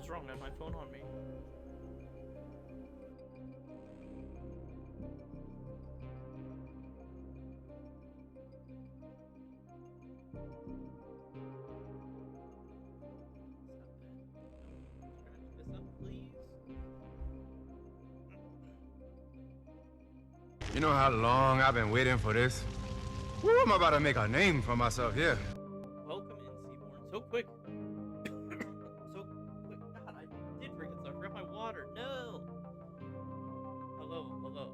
was wrong. I had my phone on me. Scratch this up, please. You know how long I've been waiting for this? Woo, I'm about to make a name for myself here. Welcome in, Seaborn. So quick. So quick. God, I did forget stuff. I forgot my water. No. Hello, hello.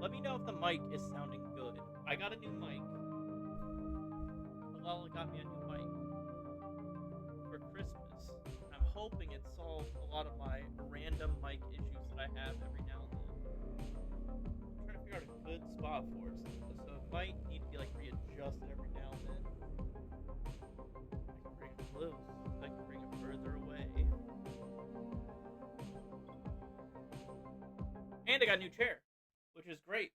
Let me know if the mic is sounding good. I got a new mic. Well, got me a new mic for Christmas. I'm hoping it solves a lot of my random mic issues that I have every now and then. I'm trying to figure out a good spot for it. So it might need to be like readjusted every now and then. I can bring it close. I can bring it further away. And I got a new chair, which is great.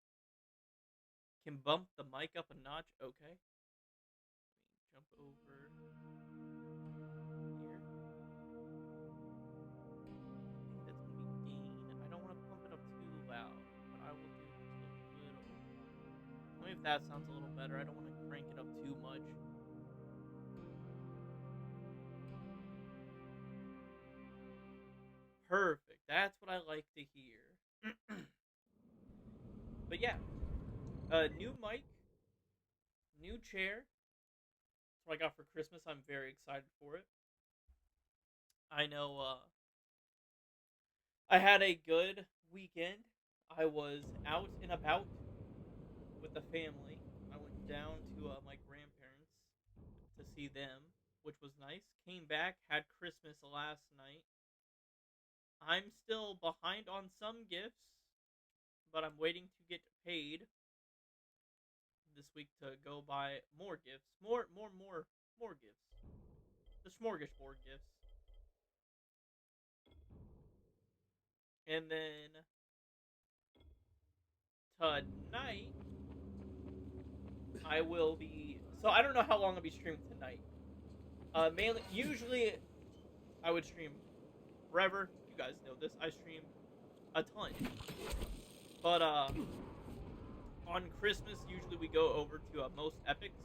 Can bump the mic up a notch. Okay. Jump over here. I think that's gonna be gain. I don't want to pump it up too loud, but I will do just a little. Maybe if that sounds a little better. I don't want to crank it up too much. Perfect. That's what I like to hear. But yeah, new mic, new chair. That's what I got for Christmas. I'm very excited for it. I know I had a good weekend. I was out and about with the family. I went down to my grandparents to see them, which was nice. Came back, had Christmas last night. I'm still behind on some gifts, but I'm waiting to get paid this week to go buy more gifts. More gifts. The smorgasbord gifts. And then tonight I will be. So I don't know how long I'll be streaming tonight. Mainly, usually I would stream forever. You guys know this. I stream a ton. But on Christmas, usually we go over to Most Epics.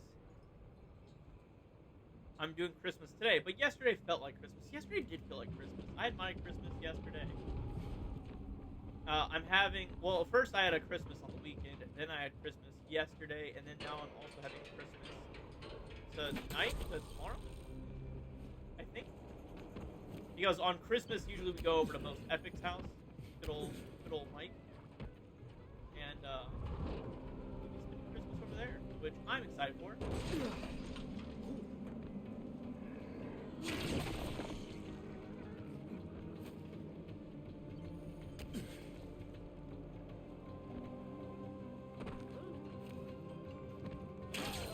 I'm doing Christmas today, but yesterday felt like Christmas. Yesterday did feel like Christmas. I had my Christmas yesterday. I'm having, well, first I had a Christmas on the weekend, then I had Christmas yesterday, and then now I'm also having Christmas tonight, tomorrow, I think. Because on Christmas, usually we go over to Most Epic's house, good old Mike, and we'll be spending Christmas over there, which I'm excited for.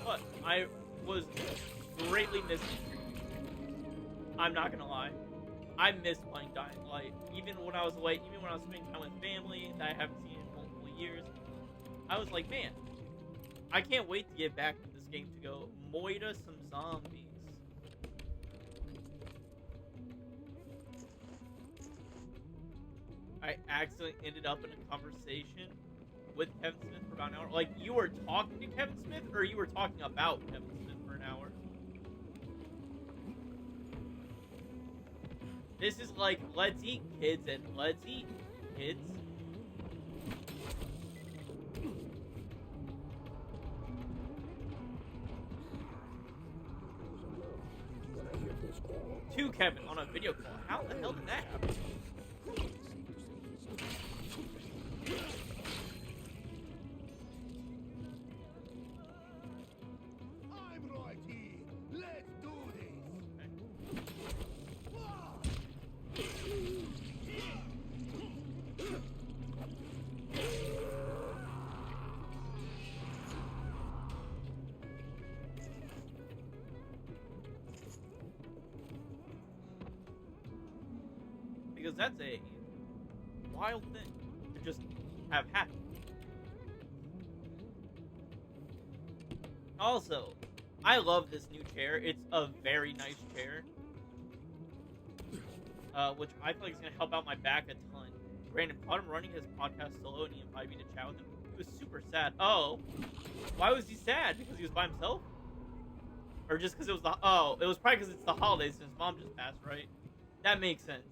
But I was greatly missing streaming. I'm not gonna lie. I missed playing Dying Light. Even when I was away, even when I was spending time with family that I haven't seen in multiple years, I was like, man, I can't wait to get back to this game to go moita some zombies. I accidentally ended up in a conversation with Kevin Smith for about an hour. Like, you were talking to Kevin Smith, or you were talking about Kevin Smith for an hour? This is like, let's eat, kids, and let's eat, kids. To Kevin on a video call. How the hell did that happen? I'm right here. Let's do this. Because that's a wild thing to just have happen. Also, I love this new chair. It's a very nice chair. which I feel like is gonna help out my back a ton. Brandon caught him running his podcast solo, and he invited me to chat with him. He was super sad. Oh, why was he sad? Because he was by himself, or just because it was the? Oh, it was probably because it's the holidays and his mom just passed, right? That makes sense.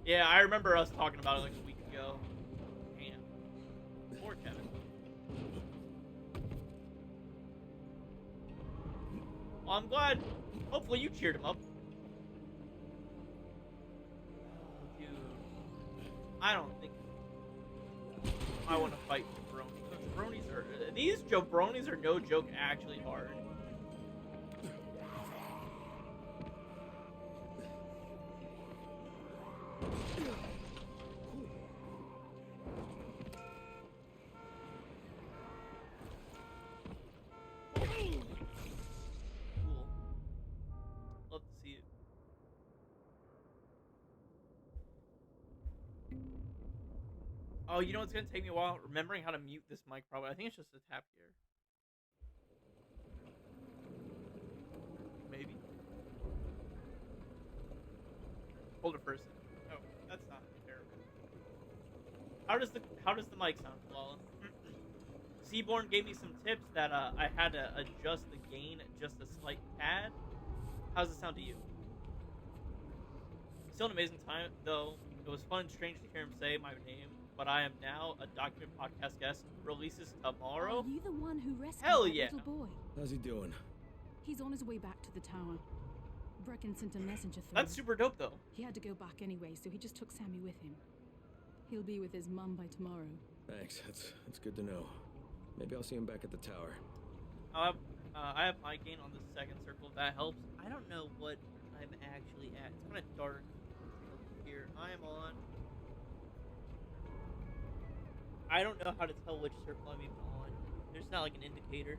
Yeah, I remember us talking about it like a week ago. Damn. Poor Kevin. Well, I'm glad. Hopefully you cheered him up. Dude. I don't think I want to fight jabronis. Jabronis are... These jabronis are no joke actually hard. Oh, you know it's gonna take me a while remembering how to mute this mic. Probably, I think it's just a tap here. Maybe. Hold it first. Oh, that's not terrible. How does the mic sound, Lala? Seaborn gave me some tips that I had to adjust the gain just a slight tad. How does it sound to you? Still an amazing time, though. It was fun and strange to hear him say my name. But I am now a document podcast guest. Releases tomorrow. Are you the one who rescued Hell that yeah. little boy? How's he doing? He's on his way back to the tower. Brecken sent a messenger through. That's super dope, though. He had to go back anyway, so he just took Sammy with him. He'll be with his mum by tomorrow. Thanks. That's good to know. Maybe I'll see him back at the tower. I have my gain on the second circle. If that helps. I don't know what I'm actually at. It's kind of dark here. I am on. I don't know how to tell which circle I'm even on. There's not like an indicator.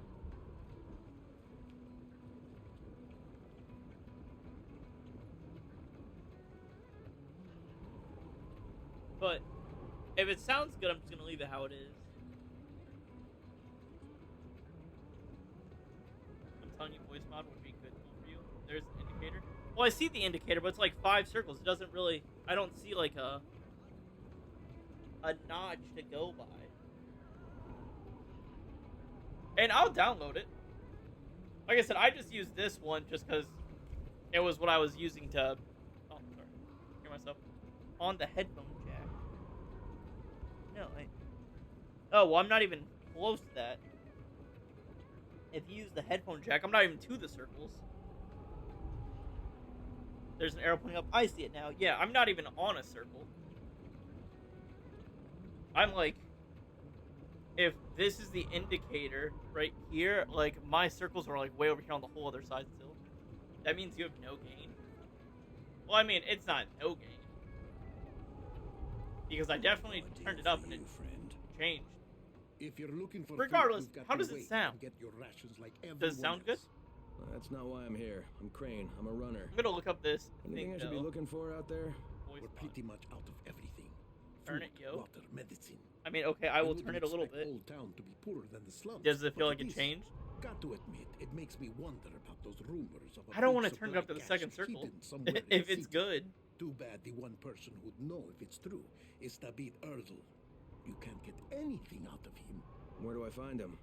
But if it sounds good, I'm just gonna leave it how it is. I'm telling you, voice mod would be good for you. There's an indicator. Well, I see the indicator, but it's like 5 circles. It doesn't really. I don't see like a notch to go by. And I'll download it. Like I said, I just used this one just because it was what I was using to... Oh, sorry. Hear myself. On the headphone jack. No, Oh, well, I'm not even close to that. If you use the headphone jack, I'm not even to the circles. There's an arrow pointing up. I see it now. Yeah, I'm not even on a circle. I'm like, if this is the indicator right here, like my circles are like way over here on the whole other side still. That means you have no gain. Well, I mean, it's not no gain. Because I definitely turned it up and it changed. If you're looking for Regardless, food, you've got how to does it wait sound? and get your rations like Does it sound good? That's not why I'm here. I'm Crane. I'm a runner. I'm gonna look up this Anything thing, I should though. be looking for out there? Voice We're mod. pretty much out of everything. Turn Food, it, yo. water, medicine. I mean, okay, I will wouldn't turn it a little expect bit. Old town to be poorer than the slums. Does it feel but like it is. changed? Got to admit, it makes me wonder about those rumors of a I don't want want to turn it up to the second circle. If if it's good. Too bad the one person who'd know if it's true is David Erdl. You can't get anything out of him. Where do I find him?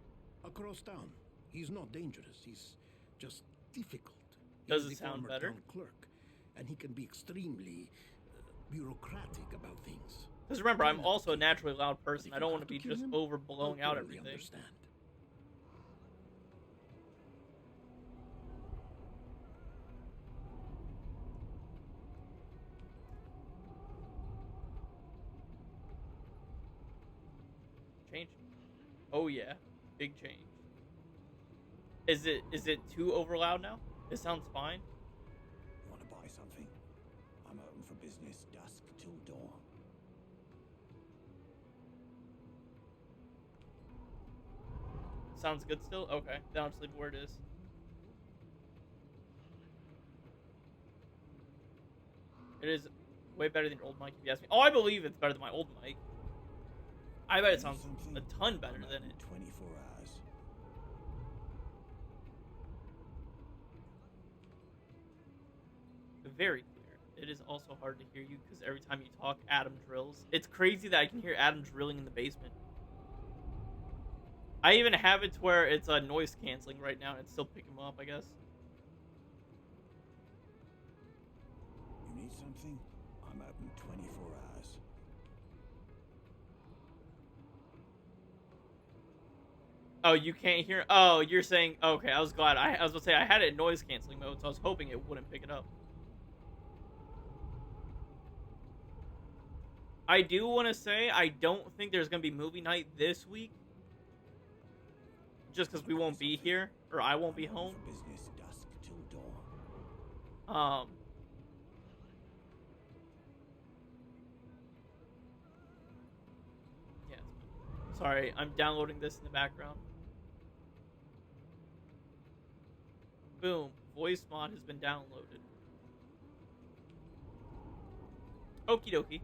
Across town. He's not dangerous. He's just difficult. Does He's it the sound former better? town clerk, and he can be extremely bureaucratic about things. Because remember, I'm also a naturally loud But person. if I you don't have want to be kill just him, over I'll blowing out totally everything. Understand. Change. Oh yeah, big change. Is it too over loud now? It sounds fine. You want to buy something? I'm open for business dusk till dawn. Sounds good still? Okay, then I'll just leave it where it is. It is way better than your old mic if you ask me. Oh, I believe it's better than my old mic. I bet it sounds a ton better than it. 24 hours. very clear. It is also hard to hear you because every time you talk, Adam drills. It's crazy that I can hear Adam drilling in the basement. I even have it to where it's noise canceling right now, and it's still picking him up, I guess. You need something? I'm open 24 hours. Oh, you can't hear? Oh, you're saying... Okay, I was glad. I was going to say, I had it in noise canceling mode, so I was hoping it wouldn't pick it up. I do want to say, I don't think there's going to be movie night this week. Just because we won't be here, or I won't be home. For business, dusk till dawn. Yeah. Sorry, I'm downloading this in the background. Boom. Voice mod has been downloaded. Okie dokie.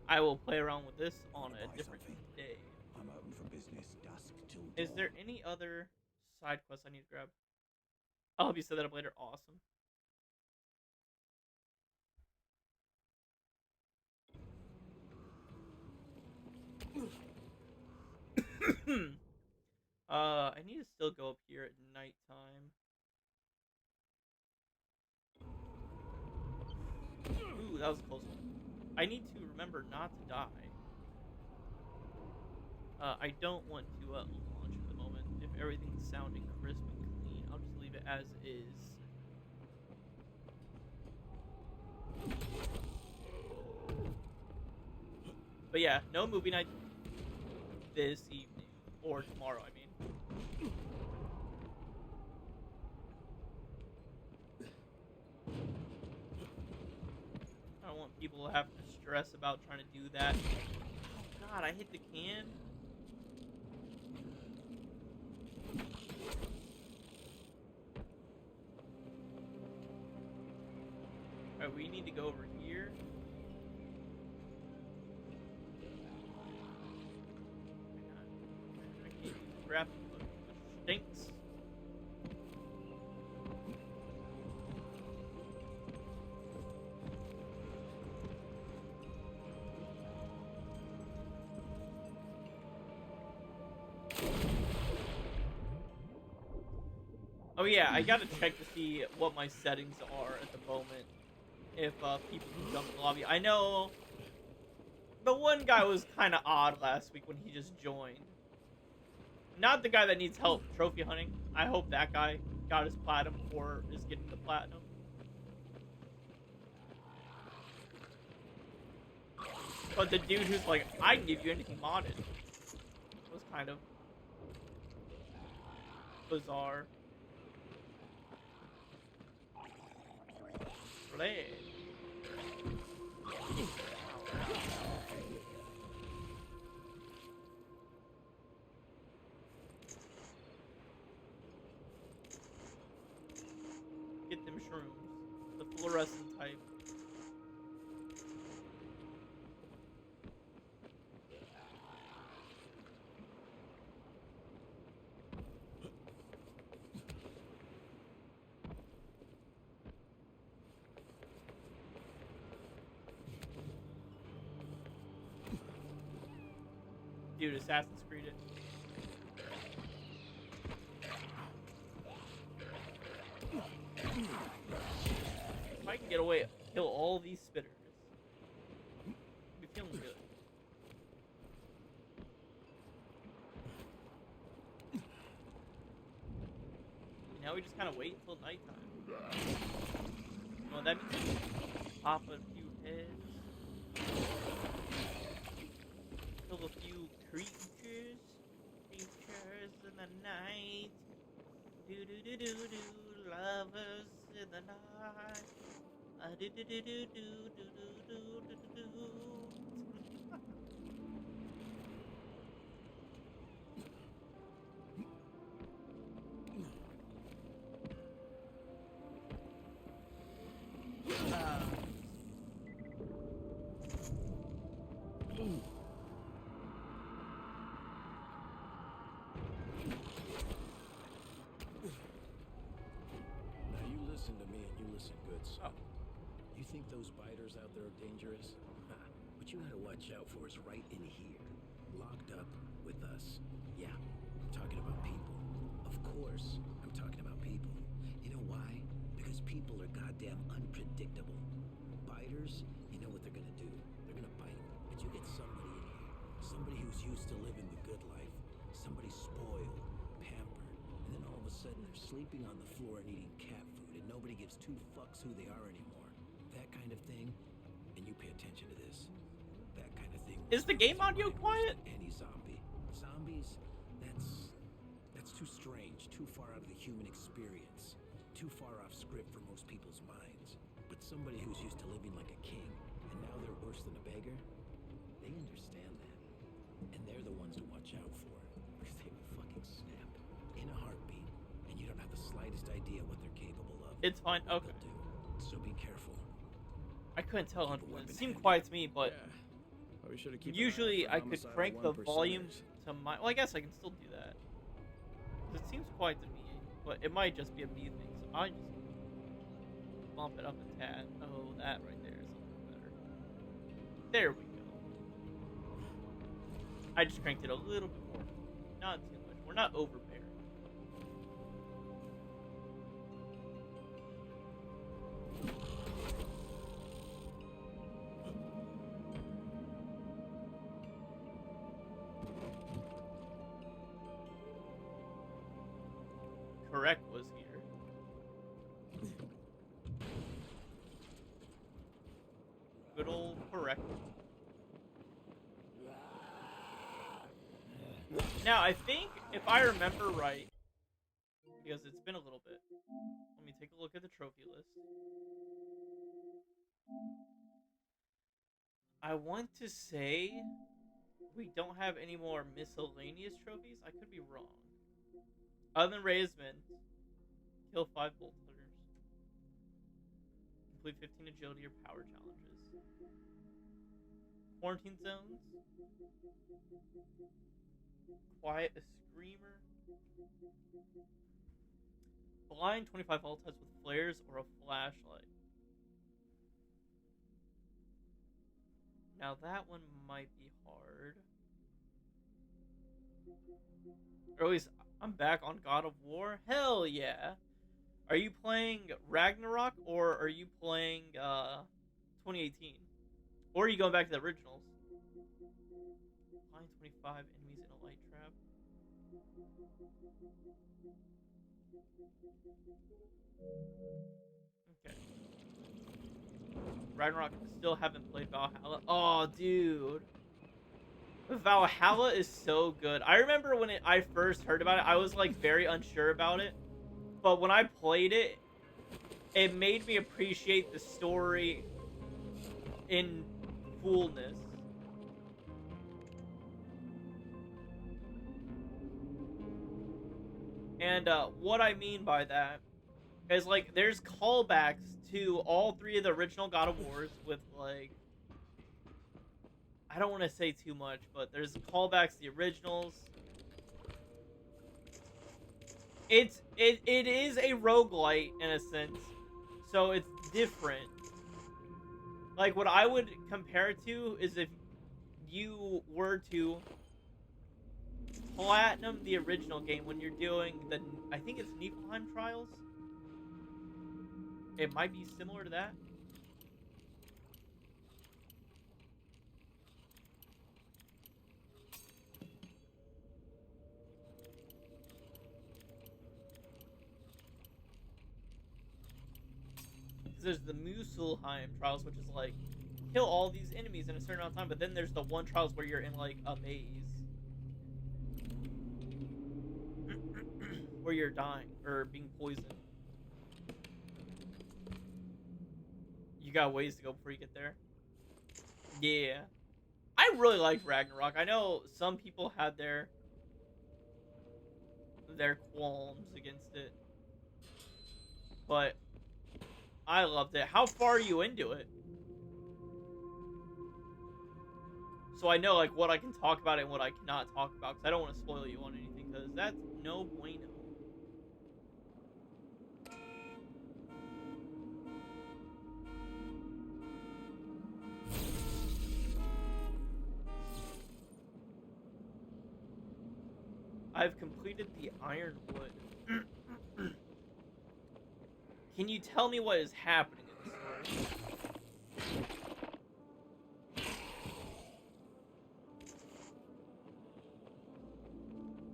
I will play around with this on a different day. I'm open for business, dusk till dawn. Is there any other side quests I need to grab? I'll help you set that up later. Awesome. I need to still go up here at nighttime. Ooh, that was a close one. I need to remember not to die. I don't want to launch at the moment. If everything's sounding crisp and clean, I'll just leave it as is. But yeah, no movie night this evening. Or tomorrow, I mean. I don't want people to have to stress about trying to do that. Oh god, I hit the can. Alright, we need to go over here. I can't use grappling hook, which stinks. Oh yeah, I gotta check to see what my settings are at the moment. If people can jump in the lobby. I know the one guy was kind of odd last week when he just joined. Not the guy that needs help trophy hunting. I hope that guy got his platinum or is getting the platinum. But the dude who's like, I can give you anything modded, was kind of bizarre. Blade. Get them shrooms. The fluorescent type. Dude, Assassin's Creed it. If I can get away, kill all these spitters. I'll be feeling good. And now we just kind of wait until nighttime. You know what that means? Pop a few heads. Kill a few creatures in the night. Do do do do do, lovers in the night. Do do do do do do do do do do. Now you listen to me and you listen good, son. dangerous? What you gotta watch out for is right in here. Locked up with us. Yeah, I'm talking about people. Of course, I'm talking about people. You know why? Because people are goddamn unpredictable. Biters, you know what they're gonna do. They're gonna bite. But you get somebody in here. Somebody who's used to living the good life. Somebody spoiled, pampered. And then all of a sudden they're sleeping on the floor and eating cat food. And nobody gives two fucks who they are anymore. That kind of thing. And you pay attention to this. That kind of thing. Is the game audio quiet? Any zombie. Zombies, that's too strange, too far out of the human experience, too far off script for most people's minds. But somebody who's used to living like a king, and now they're worse than a beggar, they understand that. And they're the ones to watch out for, because they will fucking snap in a heartbeat, and you don't have the slightest idea what they're capable of. It's fine. What Okay. they'll do. So be careful. I couldn't tell. Keep a It weapon seemed handy. quiet to me, but Yeah. Probably should have kept usually I could crank the volume to my. Well, I guess I can still do that. 'Cause it seems quiet to me, but it might just be a me thing. So I just bump it up a tad. Oh, that right there is a little better. There we go. I just cranked it a little bit more. Not too much. We're not overbearing. Correct was here. Good old correct. Now, I think, if I remember right, because it's been a little bit, let me take a look at the trophy list. I want to say we don't have any more miscellaneous trophies. I could be wrong. Other than Raisman, kill 5 bolt hunters. Complete 15 agility or power challenges. Quarantine zones. Quiet a screamer. Blind 25 voltites with flares or a flashlight. Now that one might be hard. Or at least I'm back on God of War. Hell yeah. Are you playing Ragnarok or are you playing 2018? Or are you going back to the originals? Line 25 enemies in a light trap. Okay. Ragnarok, still haven't played Valhalla. Oh, dude. Valhalla is so good. I remember when I first heard about it, I was like very unsure about it. But when I played it, it made me appreciate the story in fullness. And what I mean by that is, like, there's callbacks to all 3 of the original God of Wars with, like, I don't want to say too much, but there's callbacks to the originals. It is a roguelite in a sense, so it's different. Like, what I would compare it to is if you were to platinum the original game when you're doing the, I think it's Niflheim Trials. It might be similar to that. There's the Muspelheim Trials, which is like, kill all these enemies in a certain amount of time, but then there's the one trials where you're in like a maze. Where you're dying, or being poisoned. You got ways to go before you get there. Yeah. I really liked Ragnarok. I know some people had their qualms against it. But I loved it. How far are you into it? So I know like what I can talk about and what I cannot talk about, because I don't want to spoil you on anything, because that's no bueno. I've completed the Ironwood. Can you tell me what is happening in the story?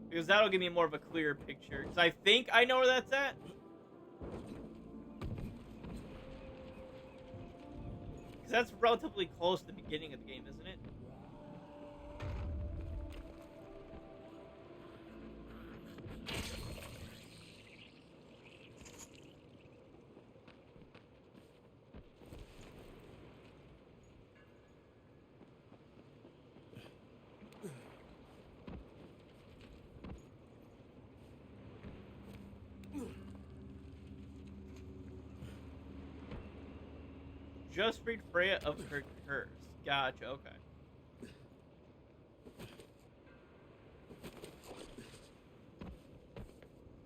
Because that'll give me more of a clearer picture. Because I think I know where that's at. Because that's relatively close to the beginning of the game, isn't it? Just freed Freya of her curse. Gotcha, okay.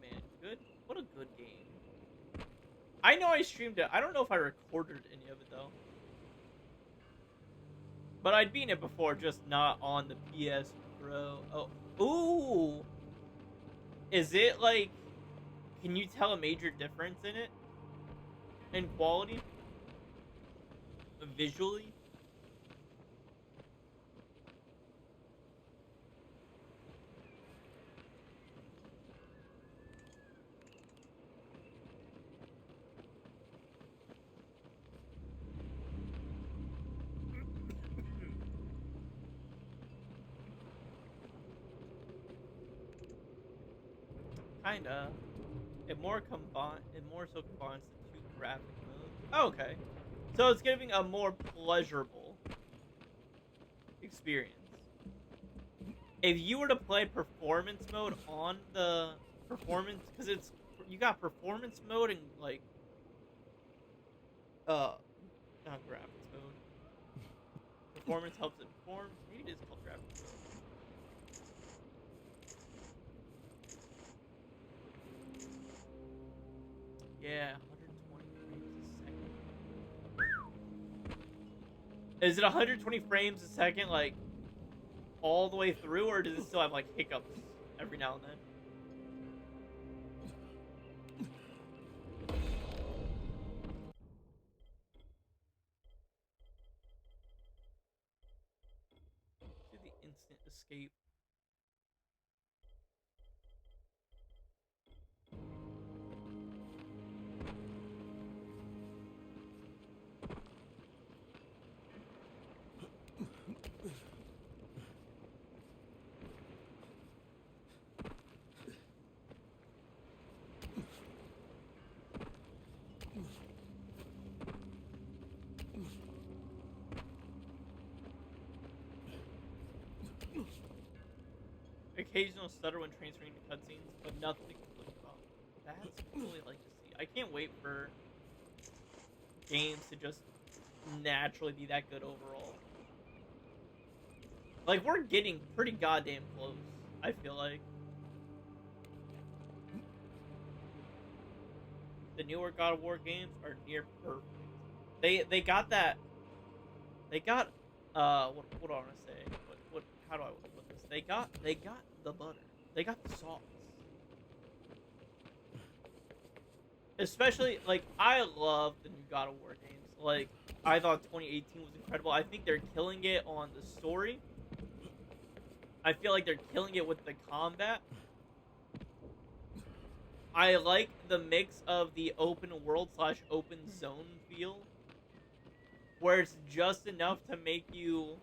Man, good. What a good game. I know I streamed it. I don't know if I recorded any of it, though. But I'd beaten it before, just not on the PS Pro. Oh, ooh! Is it, like... Can you tell a major difference in it? In quality? Visually? Kinda. It more so combines the two graphic modes. Oh, okay. So it's giving a more pleasurable experience. If you were to play performance mode on the performance, because you got performance mode and like not graphics mode. Performance helps it perform. Maybe it is called graphics mode. Yeah, 120 frames a second. Is it 120 frames a second, like, all the way through, or does it still have, like, hiccups every now and then? Do the instant escape. Occasional stutter when transferring to cutscenes, but nothing to complain about. That's really like to see. I can't wait for games to just naturally be that good overall. Like, we're getting pretty goddamn close, I feel like. The newer God of War games are near perfect. They got that. They got what do I want to say? What how do I put this? They got the butter. They got the sauce. Especially, like, I love the new God of War games. Like, I thought 2018 was incredible. I think they're killing it on the story. I feel like they're killing it with the combat. I like the mix of the open world / open zone feel, where it's just enough to make you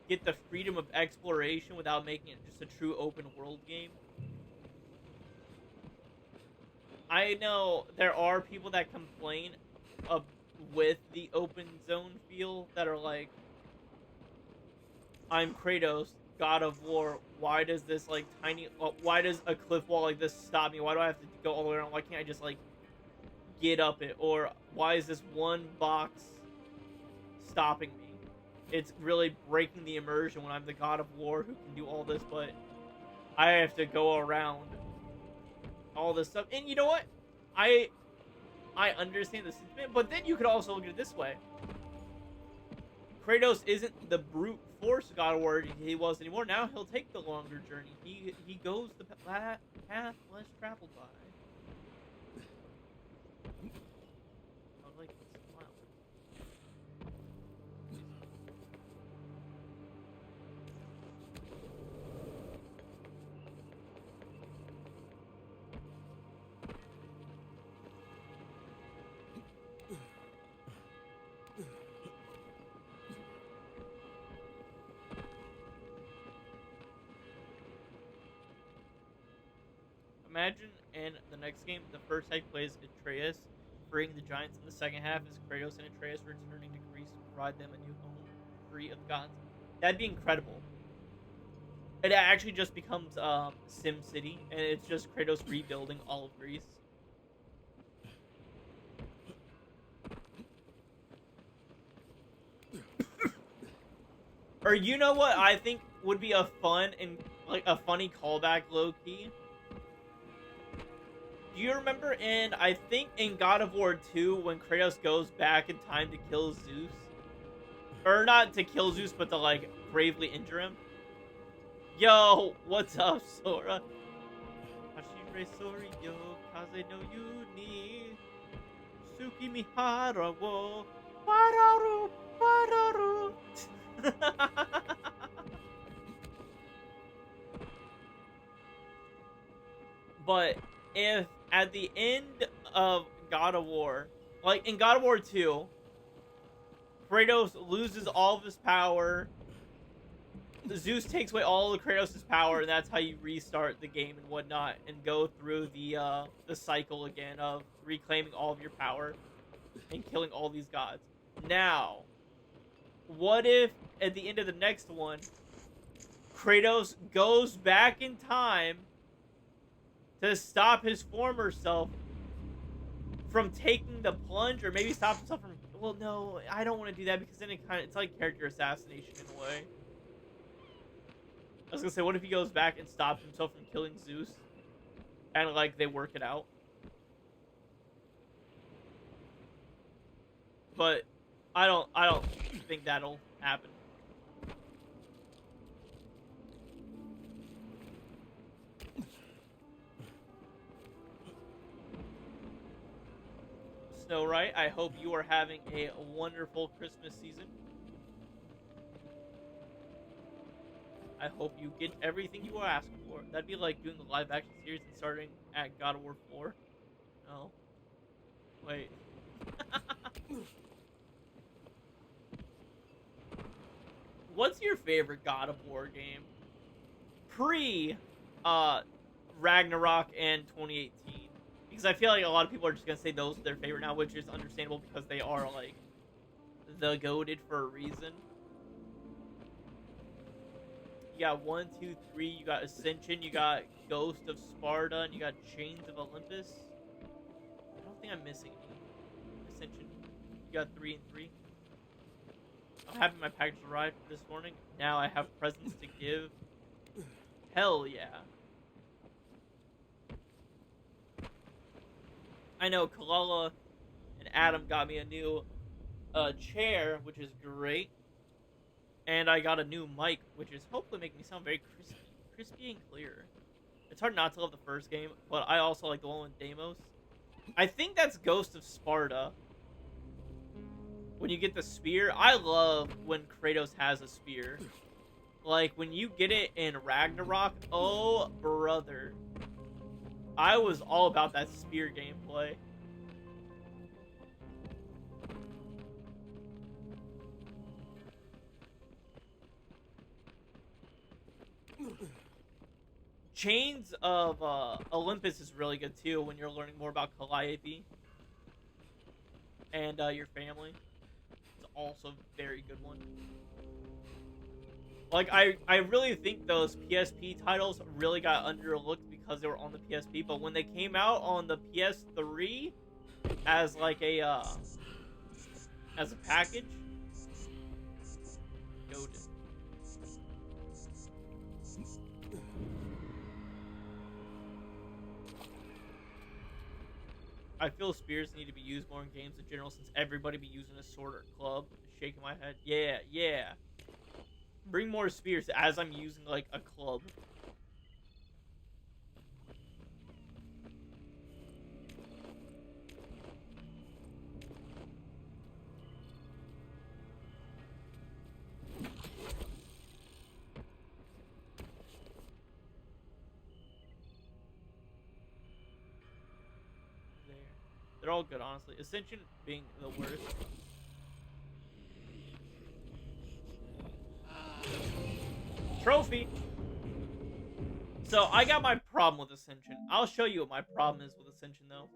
get the freedom of exploration without making it just a true open world game. I know there are people that complain with the open zone feel that are like, I'm Kratos, God of War, why does this like why does a cliff wall like this stop me? Why do I have to go all the way around? Why can't I just like get up it? Or why is this one box stopping me? It's really breaking the immersion when I'm the God of War who can do all this, but I have to go around all this stuff. And you know what? I understand the sentiment, but then you could also look at it this way. Kratos isn't the brute force God of War he was anymore. Now he'll take the longer journey. He goes the path less traveled by. I would like to smile. Imagine in the next game, the first half plays Atreus freeing the giants, and the second half is Kratos and Atreus returning to Greece to provide them a new home free of gods. That'd be incredible. It actually just becomes Sim City, and it's just Kratos rebuilding all of Greece. Or you know what I think would be a fun and like a funny callback, low key. Do you remember I think in God of War 2 when Kratos goes back in time to kill Zeus? Or not to kill Zeus, but to like gravely injure him? Yo, what's up, Sora? Hashire Sori yo, kaze no yuni, Suki mihara wo, wararu, wararu. But if at the end of God of War, like in God of War 2, Kratos loses all of his power, Zeus takes away all of Kratos' power, and that's how you restart the game and whatnot, and go through the cycle again of reclaiming all of your power and killing all these gods. Now, what if at the end of the next one, Kratos goes back in time to stop his former self from taking the plunge, or maybe stop himself from... Well, no, I don't want to do that, because then it's like character assassination in a way. I was gonna say, what if he goes back and stops himself from killing Zeus, and like they work it out? But I don't think that'll happen. Snow Right, I hope you are having a wonderful Christmas season. I hope you get everything you are asking for. That'd be like doing the live action series and starting at God of War 4. No. Wait. What's your favorite God of War game? Pre Ragnarok and 2018. Because I feel like a lot of people are just gonna say those are their favorite now, which is understandable because they are like the goated for a reason. You got 1, 2, 3, you got Ascension, you got Ghost of Sparta, and you got Chains of Olympus. I don't think I'm missing any. Ascension, you got 3 and 3. I'm happy my package arrived this morning. Now I have presents to give. Hell yeah. I know Kalala and Adam got me a new chair, which is great. And I got a new mic, which is hopefully making me sound very crispy and clear. It's hard not to love the first game, but I also like the one with Deimos. I think that's Ghost of Sparta. When you get the spear, I love when Kratos has a spear. Like, when you get it in Ragnarok, oh, brother. I was all about that spear gameplay. Chains of Olympus is really good too when you're learning more about Calliope and your family. It's also a very good one. Like, I really think those PSP titles really got underlooked because they were on the PSP, but when they came out on the PS3 as like a as a package, goated. I feel spears need to be used more in games in general since everybody be using a sword or club. shaking my head. Yeah, yeah. Bring more spears as I'm using, like, a club. There. They're all good, honestly. Ascension being the worst. Trophy. So I got my problem with Ascension. I'll show you what my problem is with Ascension, though.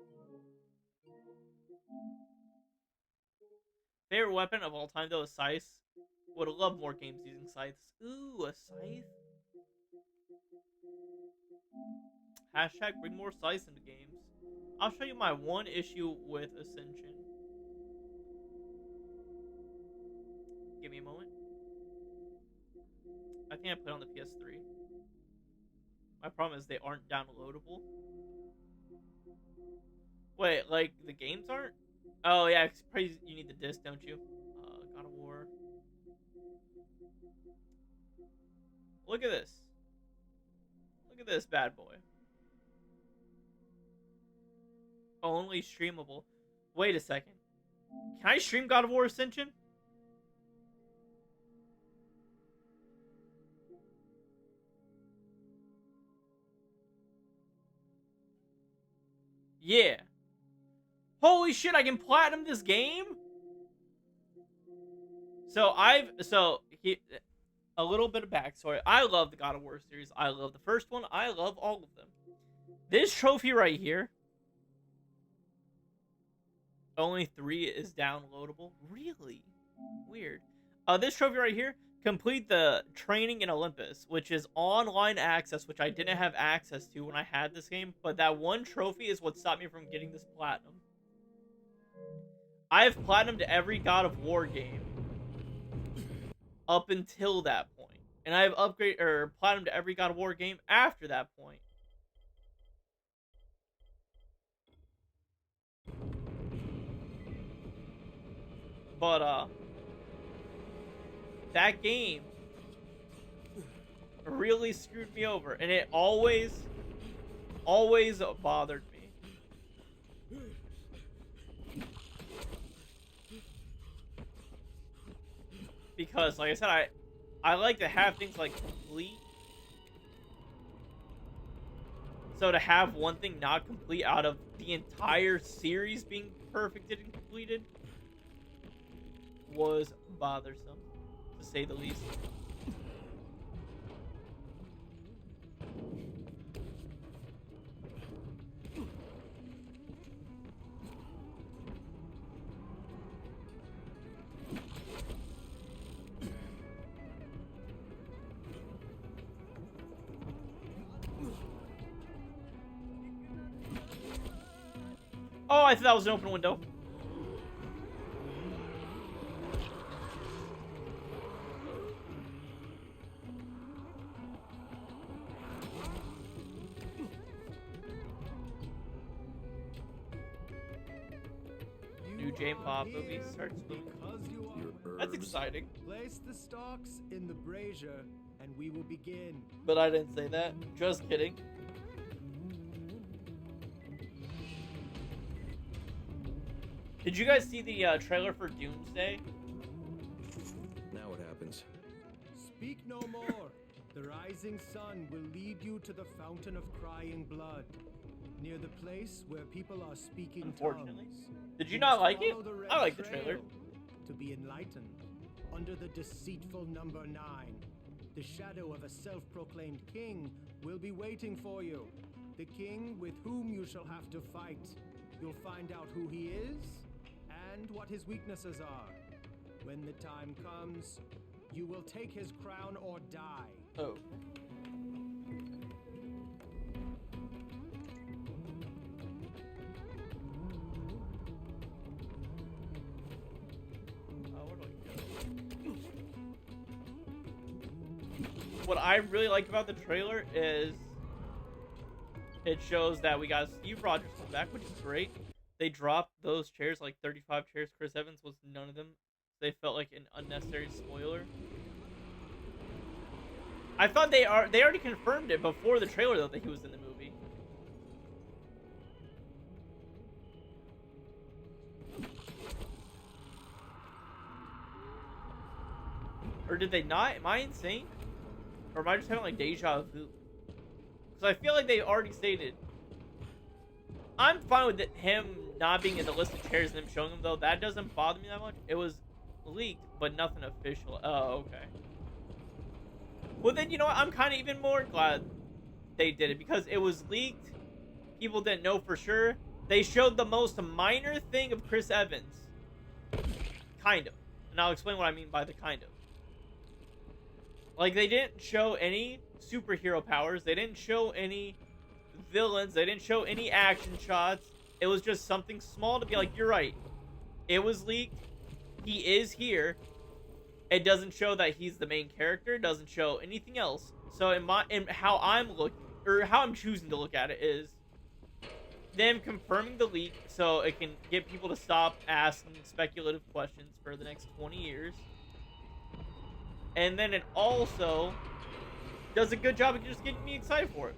Favorite weapon of all time, though, is Scythe. Would love more games using Scythes. Ooh, a Scythe? Hashtag bring more Scythes into games. I'll show you my one issue with Ascension. Give me a moment. I think I played on the PS3. My problem is they aren't downloadable. Wait, like the games aren't? Oh yeah, it's probably you need the disc, don't you? God of War. Look at this. Look at this bad boy. Only streamable. Wait a second. Can I stream God of War Ascension? Yeah. Holy shit, I can platinum this game? So a little bit of backstory. I love the God of War series. I love the first one. I love all of them. This trophy right here, only 3 is downloadable. Really? Weird. This trophy right here, complete the training in Olympus, which is online access, which I didn't have access to when I had this game, but that one trophy is what stopped me from getting this platinum. I have platinumed every God of War game up until that point, and I have platinumed every God of War game after that point. But that game really screwed me over, and it always bothered me. Because, like I said, I like to have things like complete. So to have one thing not complete out of the entire series being perfected and completed was bothersome, to say the least. Oh, I thought that was an open window. New Jane Bob movie starts moving. That's exciting. Place the stalks in the brazier, and we will begin. But I didn't say that. Just kidding. Did you guys see the trailer for Doomsday? Now what happens? Speak no more. The rising sun will lead you to the fountain of crying blood, near the place where people are speaking Unfortunately. tongues. Did you not like it? Follow the red I like the trail trailer. To be enlightened, under the deceitful number 9, the shadow of a self-proclaimed king will be waiting for you. The king with whom you shall have to fight. You'll find out who he is and what his weaknesses are. When the time comes, you will take his crown or die. Oh. Where do I go? What I really like about the trailer is it shows that we got Steve Rogers come back, which is great. They dropped those chairs, like 35 chairs. Chris Evans was none of them. They felt like an unnecessary spoiler. I thought they already confirmed it before the trailer though that he was in the movie. Or did they not? Am I insane? Or am I just having like deja vu? Because I feel like they already stated. I'm fine with him not being in the list of chairs and them showing him though. That doesn't bother me that much. It was leaked, but nothing official. Oh, okay. Well then, you know what? I'm kind of even more glad they did it because it was leaked. People didn't know for sure. They showed the most minor thing of Chris Evans. Kind of. And I'll explain what I mean by the kind of. Like, they didn't show any superhero powers. They didn't show any villains. They didn't show any action shots. It was just something small to be like, you're right. It was leaked. He is here. It doesn't show that he's the main character. It doesn't show anything else. So in how I'm looking, or how I'm choosing to look at it is them confirming the leak so it can get people to stop asking speculative questions for the next 20 years. And then it also does a good job of just getting me excited for it.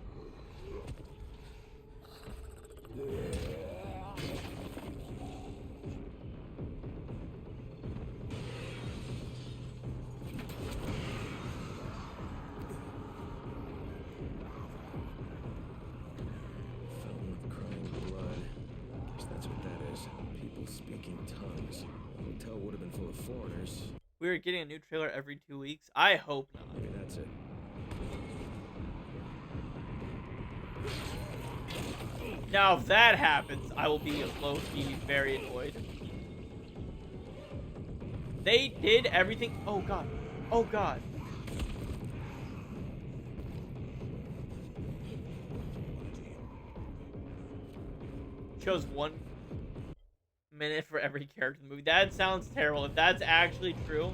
Fountain of crying blood. Guess that's what that is. People speaking tongues. The hotel would have been full of foreigners. We are getting a new trailer every 2 weeks. I hope not. Maybe that's it. Now, if that happens, I will be low-key very annoyed. They did everything. Oh, God. Oh, God. Chose 1 minute for every character in the movie. That sounds terrible. If that's actually true.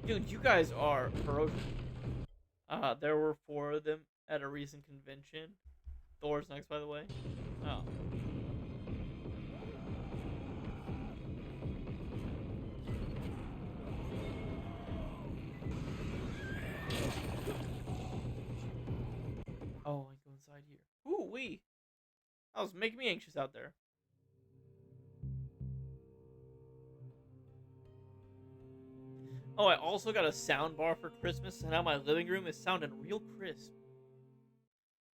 Dude, you guys are ferocious. There were 4 of them at a recent convention. Thor's next, by the way. Oh. Oh, I can go inside here. Ooh, wee. That was making me anxious out there. Oh, I also got a sound bar for Christmas, and now my living room is sounding real crisp.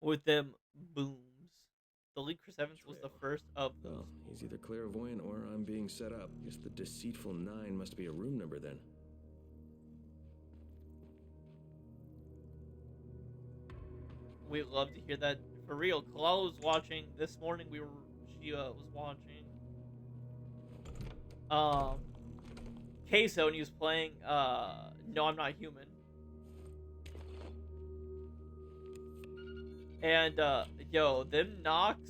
With them booms. The lead Chris Evans was the first of those. Well, he's either clairvoyant or I'm being set up. Guess the deceitful 9 must be a room number then. We'd love to hear that. For real, Kalala was watching this morning. She was watching Queso, and he was playing No, I'm Not Human. And yo, them knocks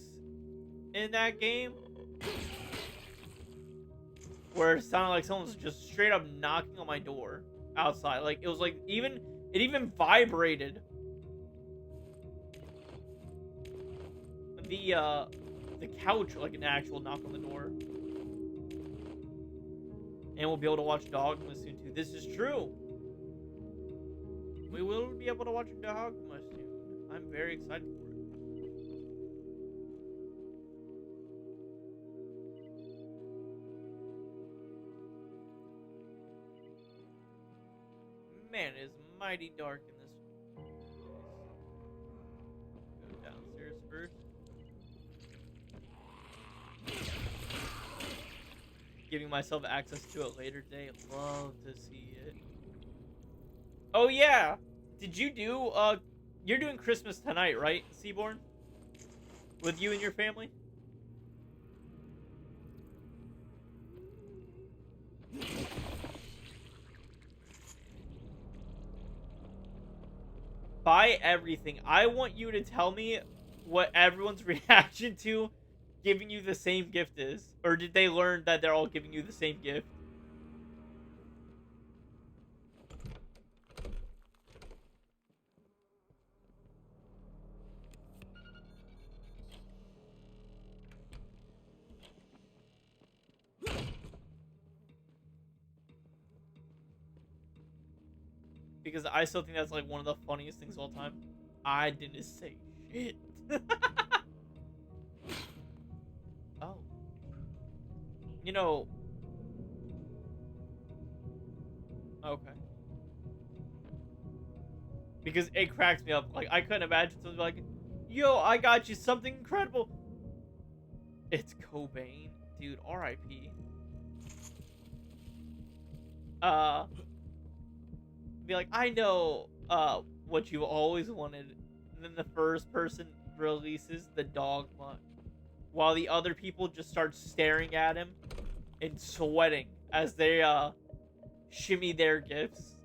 in that game where it sounded like someone was just straight up knocking on my door outside. Like it was like it even vibrated. The couch like an actual knock on the door. And we'll be able to watch Dogma soon too. This is true. We will be able to watch Dogma soon. I'm very excited for it. Man, it is mighty dark in this place. Go downstairs first. Giving myself access to it later today. Love to see it. Oh yeah! Did you do, you're doing Christmas tonight, right, Seaborn? With you and your family? buy everything. I want you to tell me what everyone's reaction to giving you the same gift is. Or did they learn that they're all giving you the same gift? Because I still think that's like one of the funniest things of all time. I didn't say shit. Oh. You know. Okay. Because it cracks me up. Like, I couldn't imagine something like, yo, I got you something incredible. It's Cobain. Dude, R.I.P. Be like, I know what you always wanted. And then the first person releases the dogma, while the other people just start staring at him and sweating as they shimmy their gifts.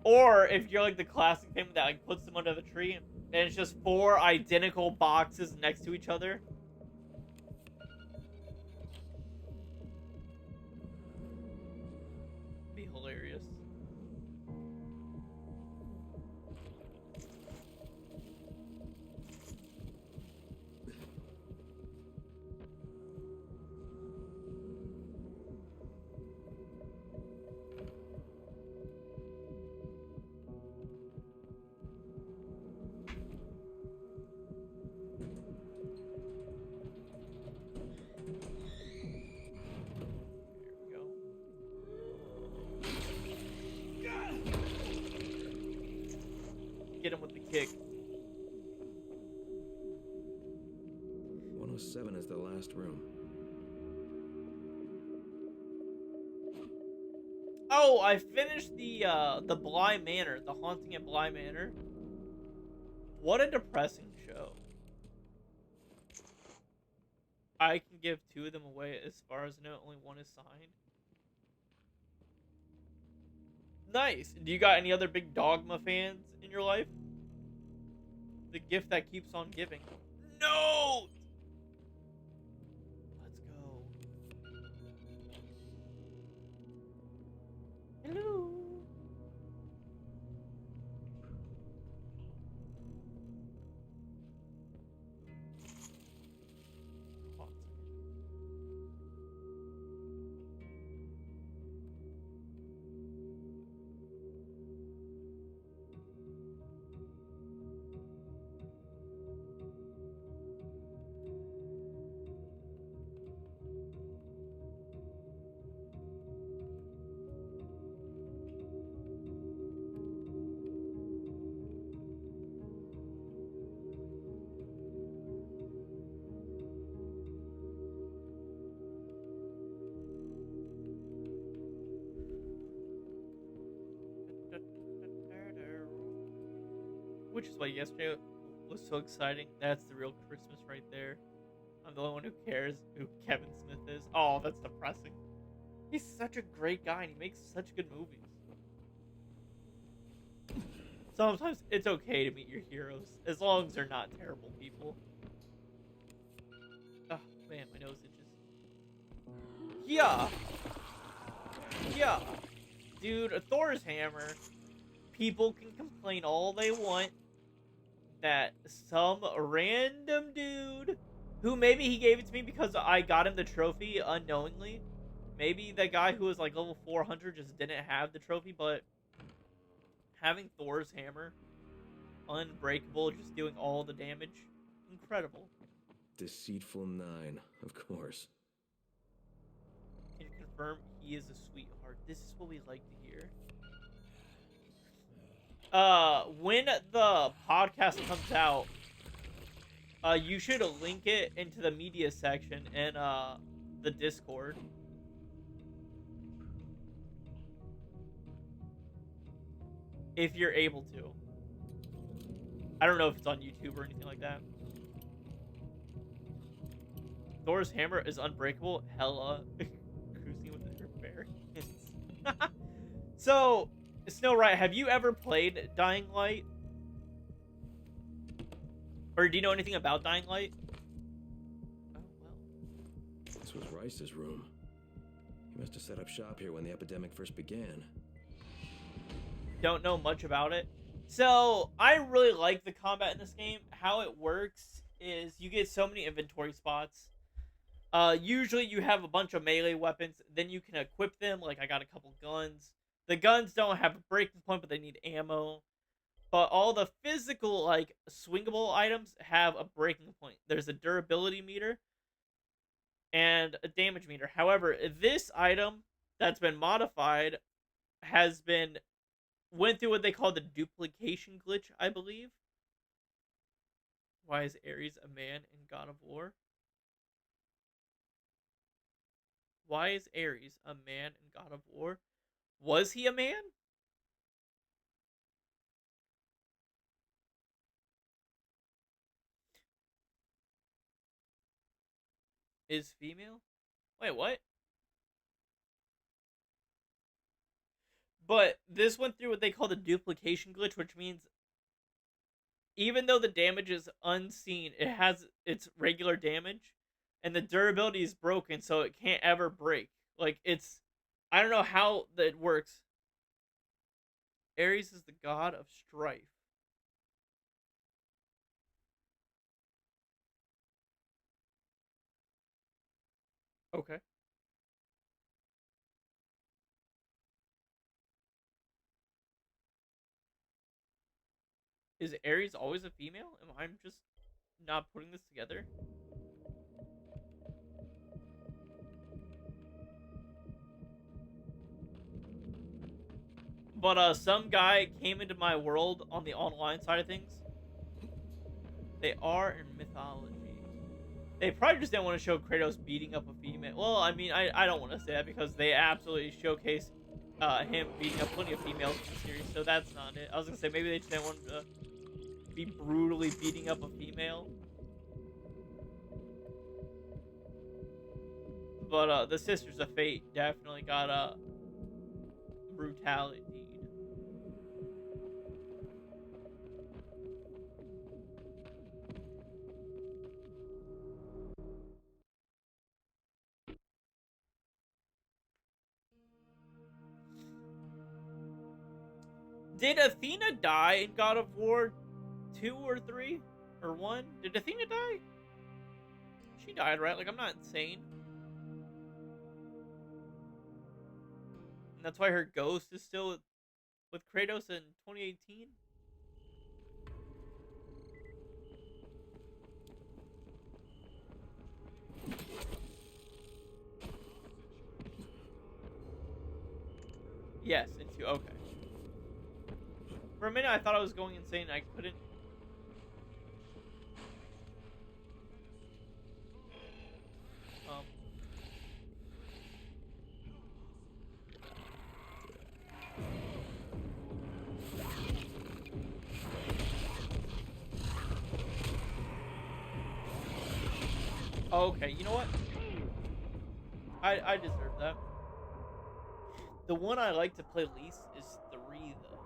Or if you're like the classic family that like puts them under the tree and it's just 4 identical boxes next to each other. Be hilarious. Get him with the kick. 107 is the last room. Oh, I finished the Bly Manor, the Haunting at Bly Manor. What a depressing show. I can give 2 of them away as far as I know, only 1 is signed. Nice. Do you got any other big Dogma fans in your life? The gift that keeps on giving. No! Let's go. Hello. Which is why yesterday was so exciting. That's the real Christmas right there. I'm the only one who cares who Kevin Smith is. Oh, that's depressing. He's such a great guy and he makes such good movies. Sometimes it's okay to meet your heroes, as long as they're not terrible people. Oh, man, my nose itches. Yeah! Yeah! Dude, Thor's hammer. People can complain all they want that some random dude, who maybe he gave it to me because I got him the trophy unknowingly. Maybe the guy who was like level 400 just didn't have the trophy, but having Thor's hammer, unbreakable, just doing all the damage, incredible. Deceitful 9, of course. Can you confirm he is a sweetheart? This is what we like to hear. When the podcast comes out, you should link it into the media section and the Discord. If you're able to. I don't know if it's on YouTube or anything like that. Thor's hammer is unbreakable. Hella. Cruising with her bare hands. So, Snow Right, have you ever played Dying Light? Or do you know anything about Dying Light? Oh, well. This was Rice's room. He must have set up shop here when the epidemic first began. Don't know much about it. So, I really like the combat in this game. How it works is you get so many inventory spots. Usually you have a bunch of melee weapons, then you can equip them. Like, I got a couple guns. The guns don't have a breaking point, but they need ammo. But all the physical, like, swingable items have a breaking point. There's a durability meter and a damage meter. However, this item that's been modified went through what they call the duplication glitch, I believe. Why is Ares a man in God of War? Why is Ares a man in God of War? Was he a man? Is female? Wait, what? But this went through what they call the duplication glitch, which means even though the damage is unseen, it has its regular damage, and the durability is broken, so it can't ever break. Like, I don't know how that works. Ares is the god of strife. Okay. Is Ares always a female? Am I just not putting this together? But some guy came into my world on the online side of things. They are in mythology. They probably just didn't want to show Kratos beating up a female. Well, I mean, I don't want to say that because they absolutely showcase him beating up plenty of females in the series, so that's not it. I was going to say, maybe they just didn't want to be brutally beating up a female. But the Sisters of Fate definitely got a brutality. Did Athena die in God of War 2 or 3? Or 1? Did Athena die? She died, right? Like, I'm not insane. And that's why her ghost is still with Kratos in 2018? Yes, into okay. For a minute, I thought I was going insane. I couldn't. Okay, you know what? I deserve that. The one I like to play least is 3, though.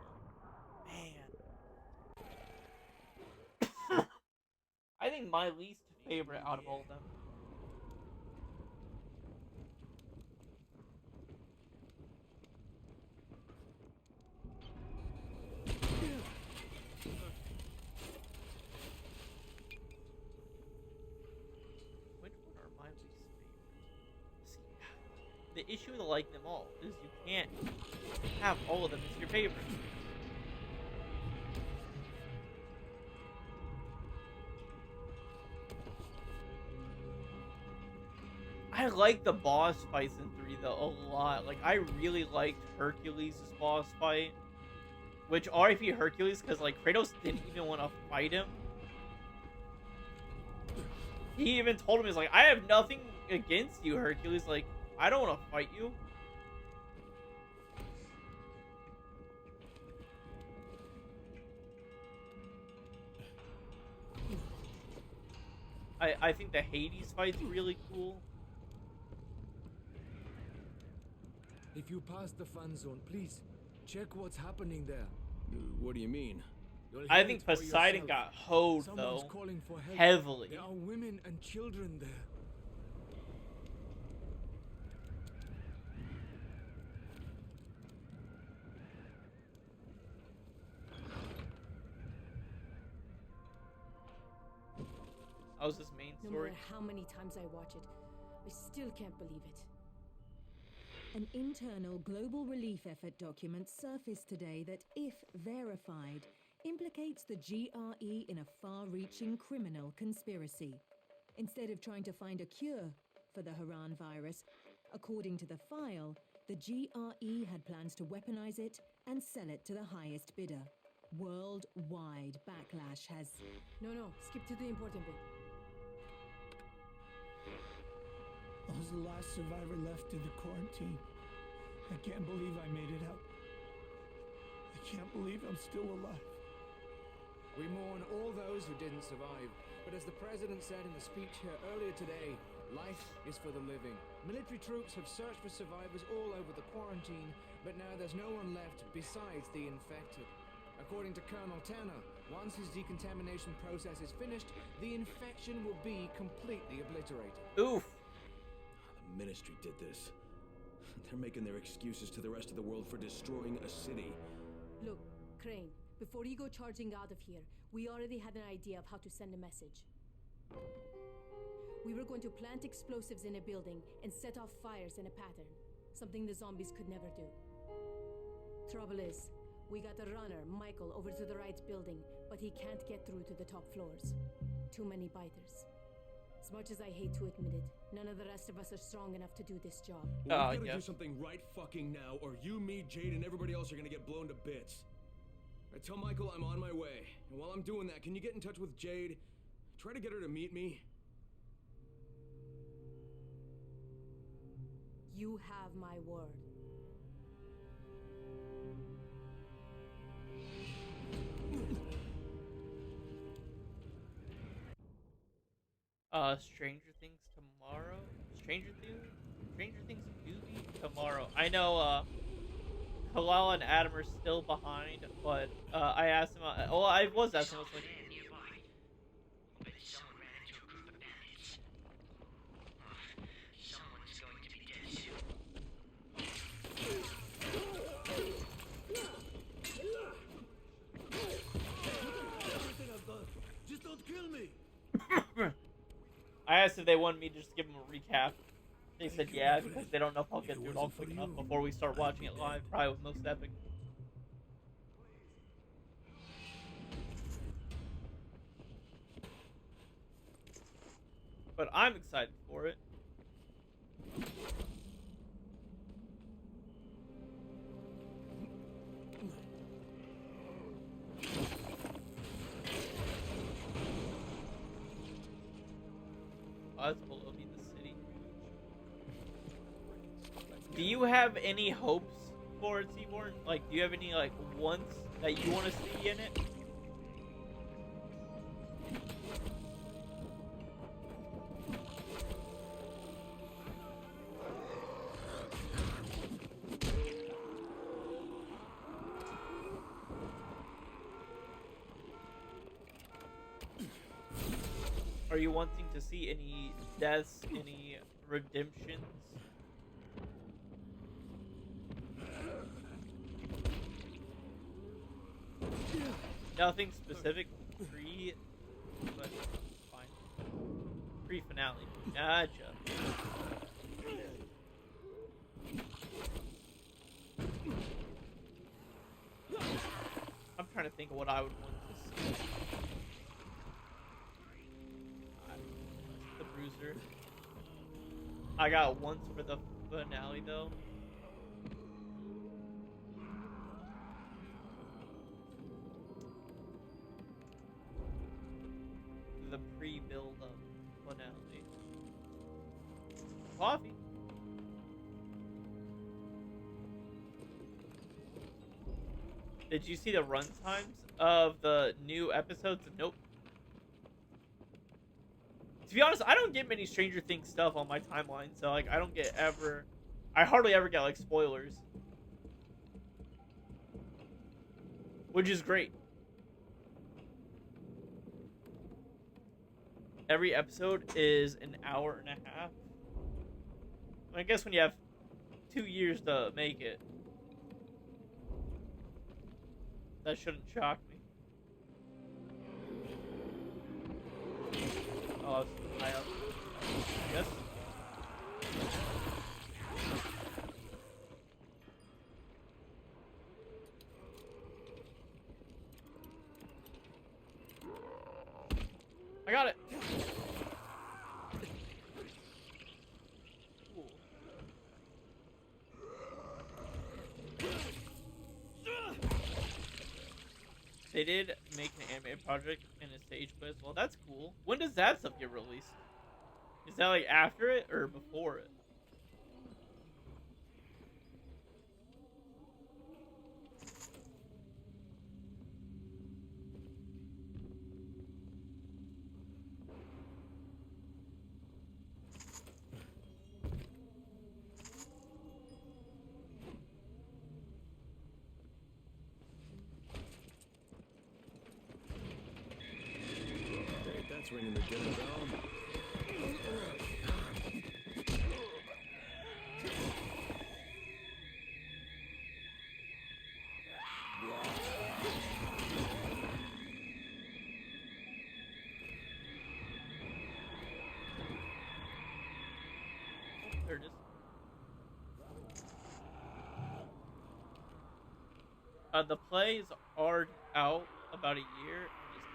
Man. I think my least favorite out of all of them. Which one are my least favorites? See, the issue with liking them all is you can't have all of them as your favorites. I like the boss fights in 3 though a lot. Like, I really liked Hercules' boss fight. Which, RIP Hercules, because like Kratos didn't even want to fight him. He even told him, he's like, I have nothing against you, Hercules. Like, I don't want to fight you. I think the Hades fight's really cool. If you pass the fan zone, please check what's happening there. What do you mean? You'll I hear think it for Poseidon yourself. got hoed Someone's though, calling for help. heavily. There are women and children there. That was his main No story. matter how many times I watch it, I still can't believe it. An internal global relief effort document surfaced today that, if verified, implicates the GRE in a far-reaching criminal conspiracy. Instead of trying to find a cure for the Haran virus, according to the file, the GRE had plans to weaponize it and sell it to the highest bidder. Worldwide backlash has... No, skip to the important bit. I was the last survivor left in the quarantine. I can't believe I made it out. I can't believe I'm still alive. We mourn all those who didn't survive. But as the president said in the speech here earlier today, life is for the living. Military troops have searched for survivors all over the quarantine, but now there's no one left besides the infected. According to Colonel Tanner, once his decontamination process is finished, the infection will be completely obliterated. Oof. The ministry did this. They're making their excuses to the rest of the world for destroying a city. Look, Crane, before you go charging out of here, we already had an idea of how to send a message. We were going to plant explosives in a building and set off fires in a pattern, something the zombies could never do. Trouble is, we got a runner, Michael, over to the right building, but he can't get through to the top floors. Too many biters. As much as I hate to admit it, none of the rest of us are strong enough to do this job. Well, we've got to do something right fucking now, or you, me, Jade, and everybody else are gonna get blown to bits. I tell Michael I'm on my way, and while I'm doing that, can you get in touch with Jade? Try to get her to meet me. You have my word. Stranger Things tomorrow? Stranger Things movie tomorrow. I know, Kalal and Adam are still behind, but, I asked him, I was asking, I was like, Just don't kill me. I asked if they wanted me to just give them a recap. They said yeah, because they don't know if I'll get through it all quick enough before we start watching it live, probably with Most Epic. But I'm excited for it. That's below me, the city. Do you have any hopes for it, Seaborn? Like, do you have any, like, wants that you want to see in it? Are you wanting to see any deaths, any redemptions? Nothing specific but fine. Pre-finale. Gotcha. I'm trying to think of what I would want to see. The Bruiser. I got once for the finale though. The pre-build up finale. Coffee. Did you see the run times of the new episodes? Nope. To be honest, I don't get many Stranger Things stuff on my timeline, so like I hardly ever get like spoilers. Which is great. every episode is an hour and a half. I guess when you have 2 years to make it, that shouldn't shock me. Oh, it's high up. I guess. I got it. Cool. They did make an animated project and a stage play as well. That's cool. When does that stuff get released? Is that like after it or before it? That's ringing the dinner bell. There it is. The plays are out about a year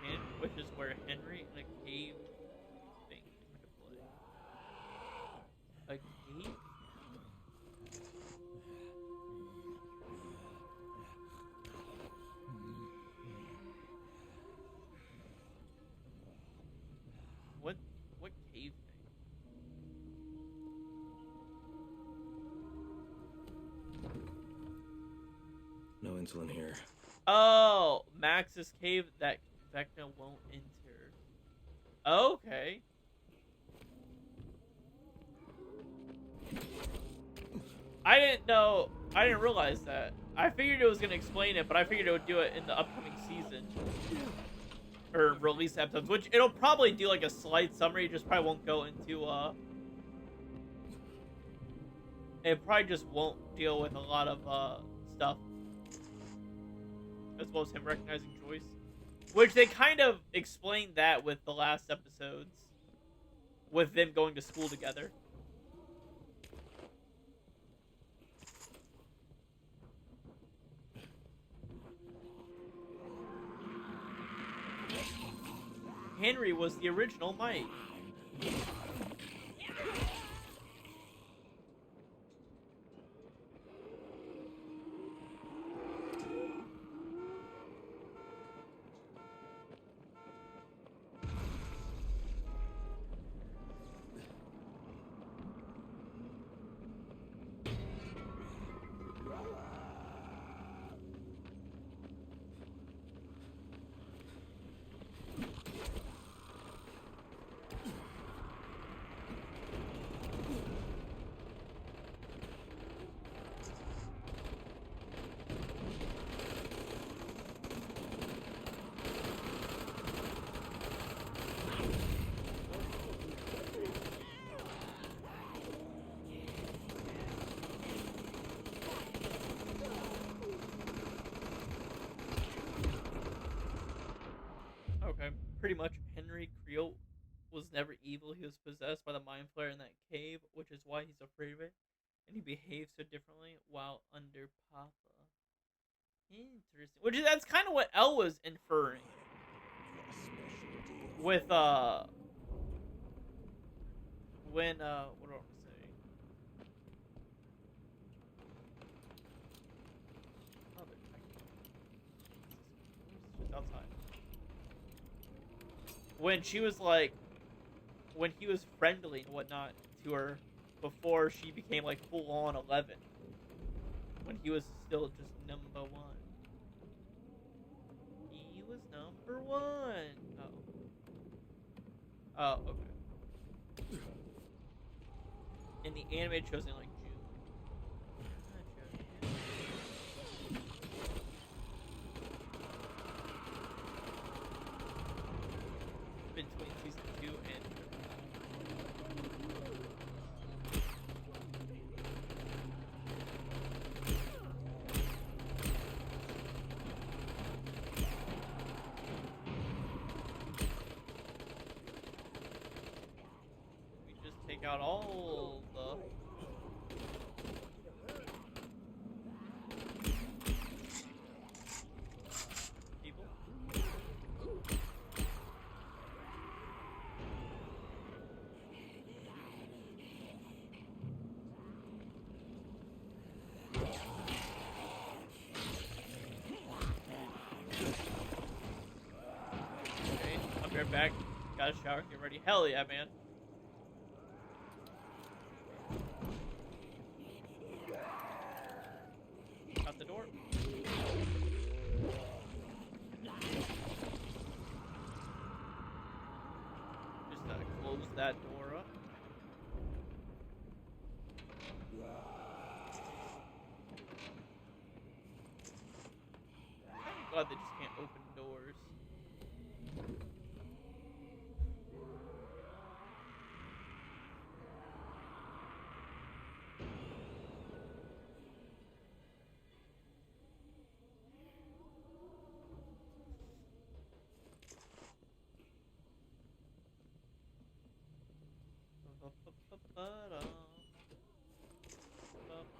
in Japan, which is where Henry in a cave thing came into play. A cave? What cave thing? No insulin here. Oh, Max's cave that Vecna won't enter. Okay. I didn't realize that. I figured it was gonna explain it, but I figured it would do it in the upcoming season. Or release episodes, which it'll probably do like a slight summary, just probably won't go into it probably just won't deal with a lot of stuff. As well as him recognizing Joyce. Which they kind of explained that with the last episodes. With them going to school together. Henry was the original Mike. Pretty much, Henry Creel was never evil. He was possessed by the Mind Flayer in that cave, which is why he's afraid of it. And he behaves so differently while under Papa. Interesting. Which is, that's kind of what Elle was inferring. With, what do I want to say? Oh, they're outside. When she was like, when he was friendly and whatnot to her before she became like full on 11. When he was still just number 1. He was number 1. Oh, okay. In the anime, it shows in like June. Between season 2 and out all the... people. Okay, I'll be right back. Got a shower, get ready. Hell yeah, man. Out the door. Just close that door up. I'm glad they just can't open doors.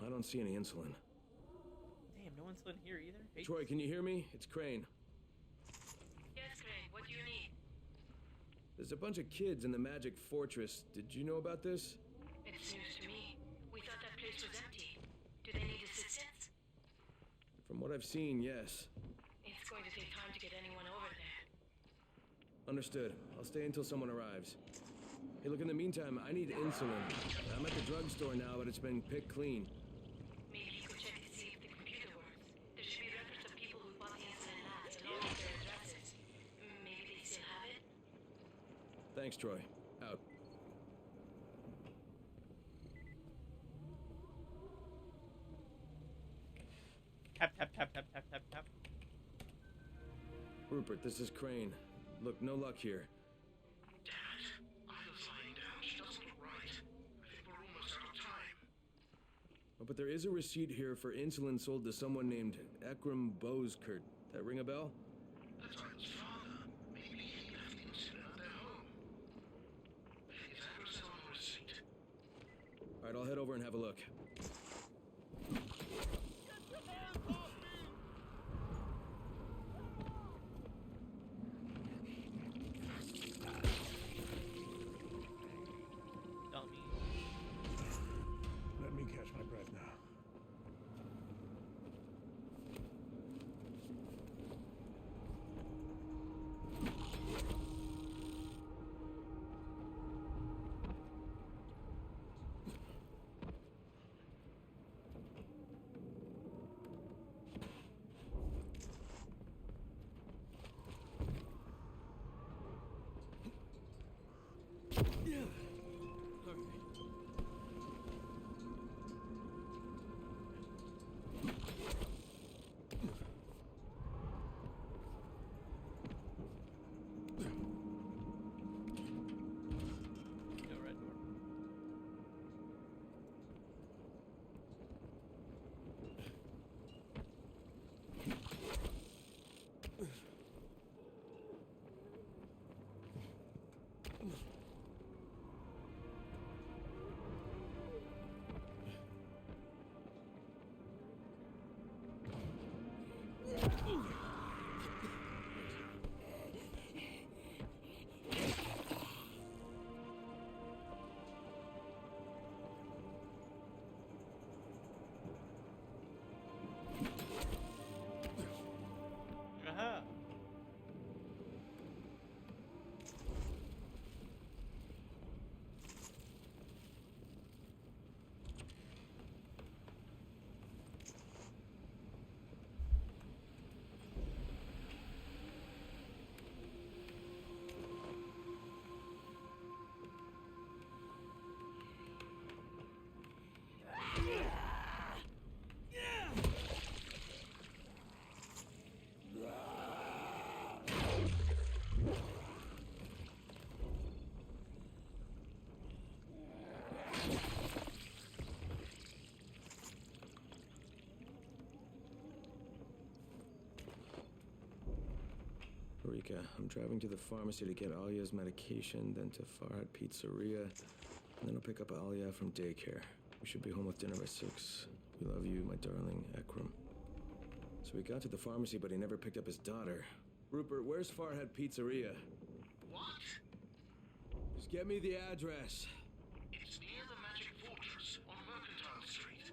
I don't see any insulin. Damn, no insulin here either? Hey. Troy, can you hear me? It's Crane. Yes, Crane. What do you need? There's a bunch of kids in the Magic Fortress. Did you know about this? It's news to me. We thought that place was empty. Do they need assistance? From what I've seen, yes. It's going to take time to get anyone over there. Understood. I'll stay until someone arrives. Hey, look, in the meantime, I need insulin. I'm at the drugstore now, but it's been picked clean. Maybe you could check to see if the computer works. There should be records of people who bought the insulin last, along with their addresses. Maybe they still have it? Thanks, Troy. Out. Tap, tap, tap, tap, tap, tap, tap. Rupert, this is Crane. Look, no luck here. Oh, but there is a receipt here for insulin sold to someone named Ekram Boskert. That ring a bell? That's Arden's father. Maybe he left insulin at their home. His address is on the receipt. All right, I'll head over and have a look. Dummy. Let me catch my breath now. No red door. Aha. Rika, I'm driving to the pharmacy to get Alia's medication, then to Farhat Pizzeria. and then I'll pick up Alia from daycare. We should be home with dinner by 6. We love you, my darling Ekram. So we got to the pharmacy, but he never picked up his daughter. Rupert, where's Farhead Pizzeria? What? Just get me the address. It's near the Magic Fortress on Mercantile Street.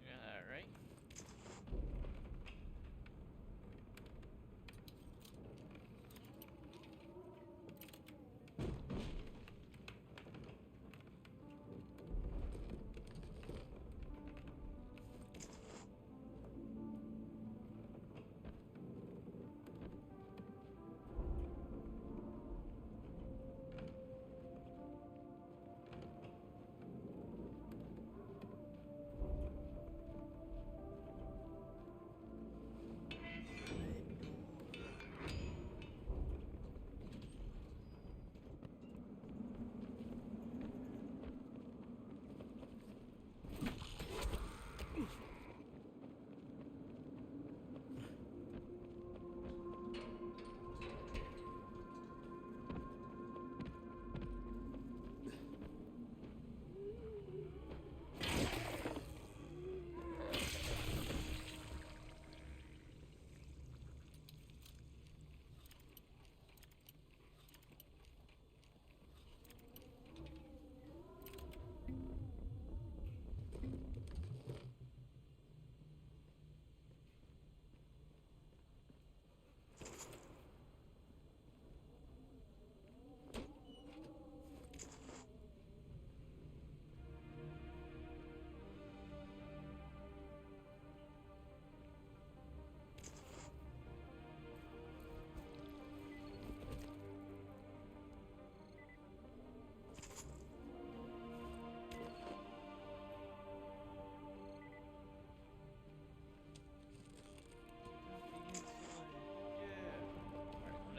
Alright.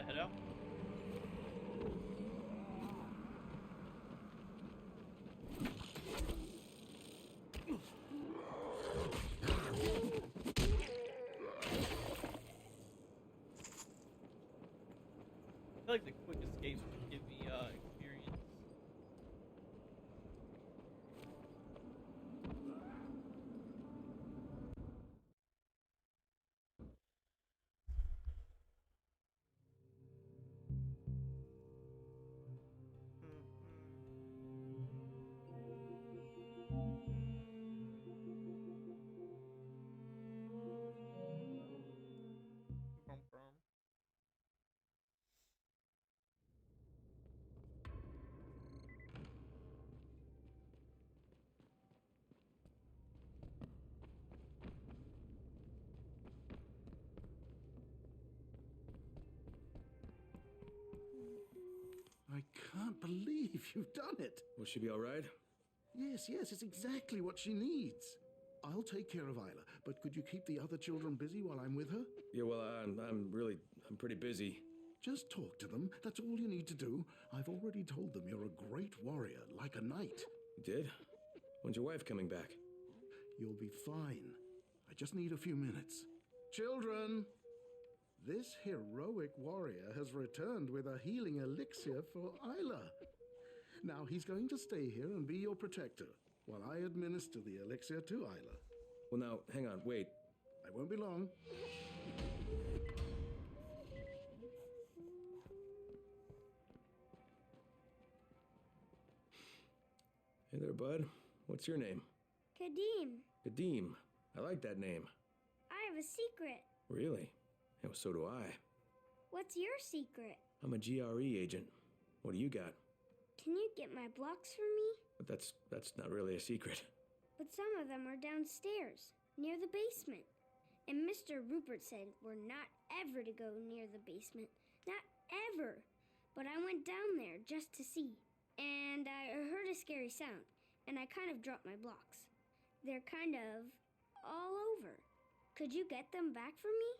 Head out. I feel like the quick escapes would give me experience. Brum, brum. I can't believe you've done it. Will she be all right? Yes, it's exactly what she needs. I'll take care of Isla, but could you keep the other children busy while I'm with her? Yeah, well, I'm pretty busy. Just talk to them. That's all you need to do. I've already told them you're a great warrior, like a knight. You did? When's your wife coming back? You'll be fine. I just need a few minutes. Children! This heroic warrior has returned with a healing elixir for Isla. Now he's going to stay here and be your protector, while I administer the elixir to Isla. Well, now, hang on, wait. I won't be long. Hey there, bud. What's your name? Kadeem, Kadeem. I like that name. I have a secret. Really? Yeah, so do I. What's your secret? I'm a GRE agent. What do you got? Can you get my blocks for me? But that's not really a secret. But some of them are downstairs, near the basement. And Mr. Rupert said we're not ever to go near the basement. Not ever. But I went down there just to see. And I heard a scary sound, and I kind of dropped my blocks. They're kind of all over. Could you get them back for me?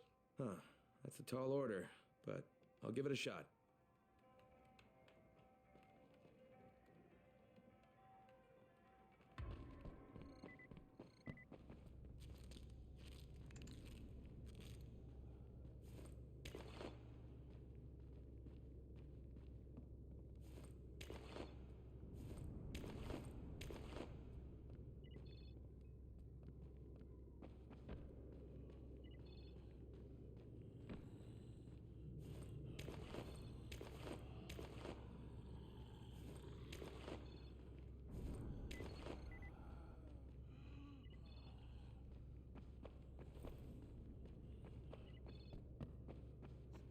Huh. That's a tall order, but I'll give it a shot.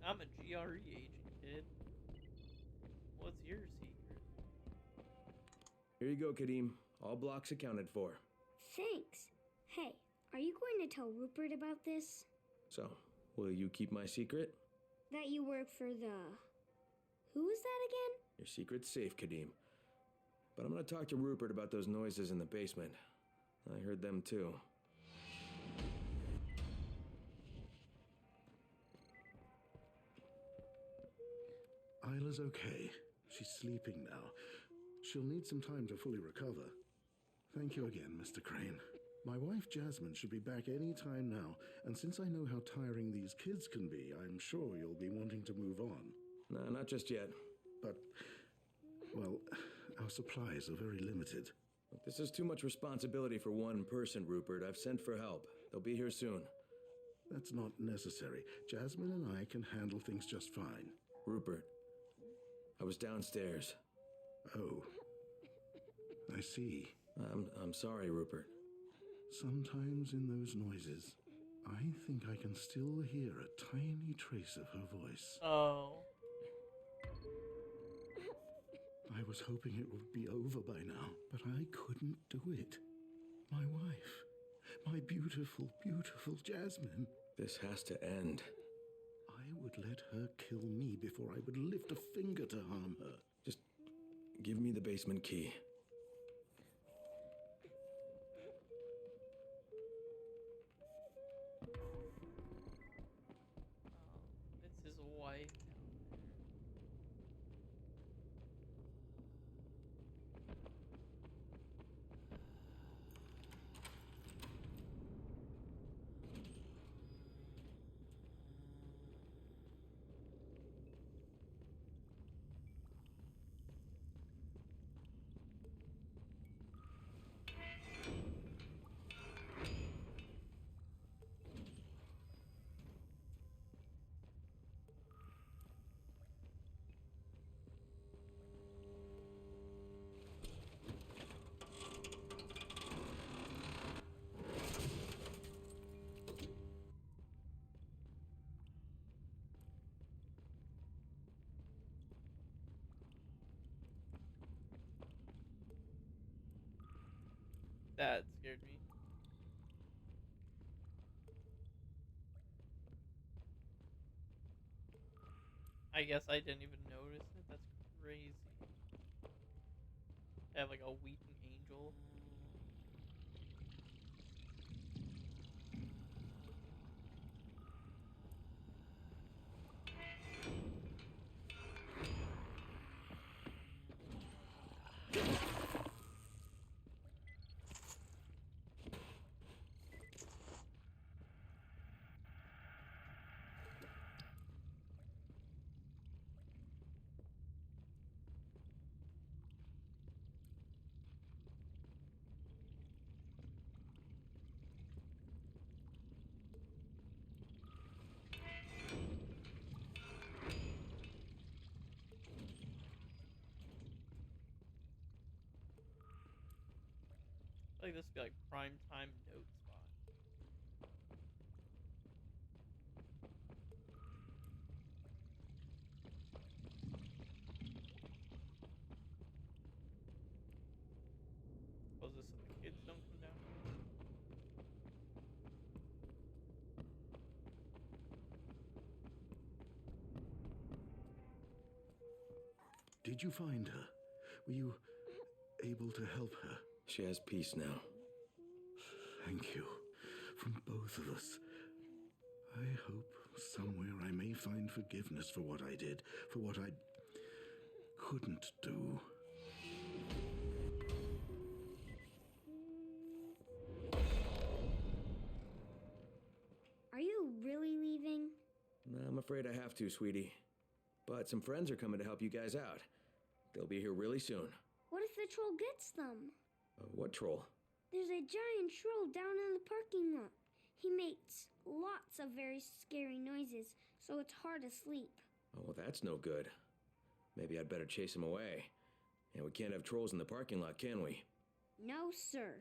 I'm a GRE agent, kid. What's your secret? Here you go, Kadeem. All blocks accounted for. Thanks. Hey, are you going to tell Rupert about this? So, will you keep my secret? That you work for the... Who was that again? Your secret's safe, Kadeem. But I'm gonna talk to Rupert about those noises in the basement. I heard them too. Isla's okay. She's sleeping now. She'll need some time to fully recover. Thank you again, Mr. Crane. My wife Jasmine should be back any time now, and since I know how tiring these kids can be, I'm sure you'll be wanting to move on. No, not just yet. But, well, our supplies are very limited. This is too much responsibility for one person, Rupert. I've sent for help. They'll be here soon. That's not necessary. Jasmine and I can handle things just fine. Rupert, I was downstairs. Oh, I see. I'm sorry, Rupert. Sometimes in those noises, I think I can still hear a tiny trace of her voice. Oh. I was hoping it would be over by now, but I couldn't do it. My wife, my beautiful, beautiful Jasmine. This has to end. I would let her kill me before I would lift a finger to harm her. Just give me the basement key. It's his wife. That scared me. I guess I didn't even notice it. That's crazy. I have like a weeping angel. I feel like this would be like prime time note spot. Close this so the kids don't come down. Did you find her? Were you able to help her? She has peace now. Thank you. From both of us. I hope somewhere I may find forgiveness for what I did, for what I couldn't do. Are you really leaving? I'm afraid I have to, sweetie. But some friends are coming to help you guys out. They'll be here really soon. What if the troll gets them? What troll? There's a giant troll down in the parking lot. He makes lots of very scary noises, so it's hard to sleep. Oh, well, that's no good. Maybe I'd better chase him away. And we can't have trolls in the parking lot, can we? No, sir.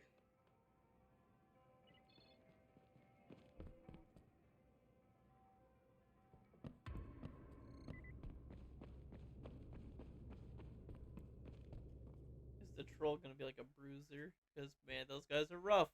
the troll gonna be like a bruiser? Because man, those guys are rough.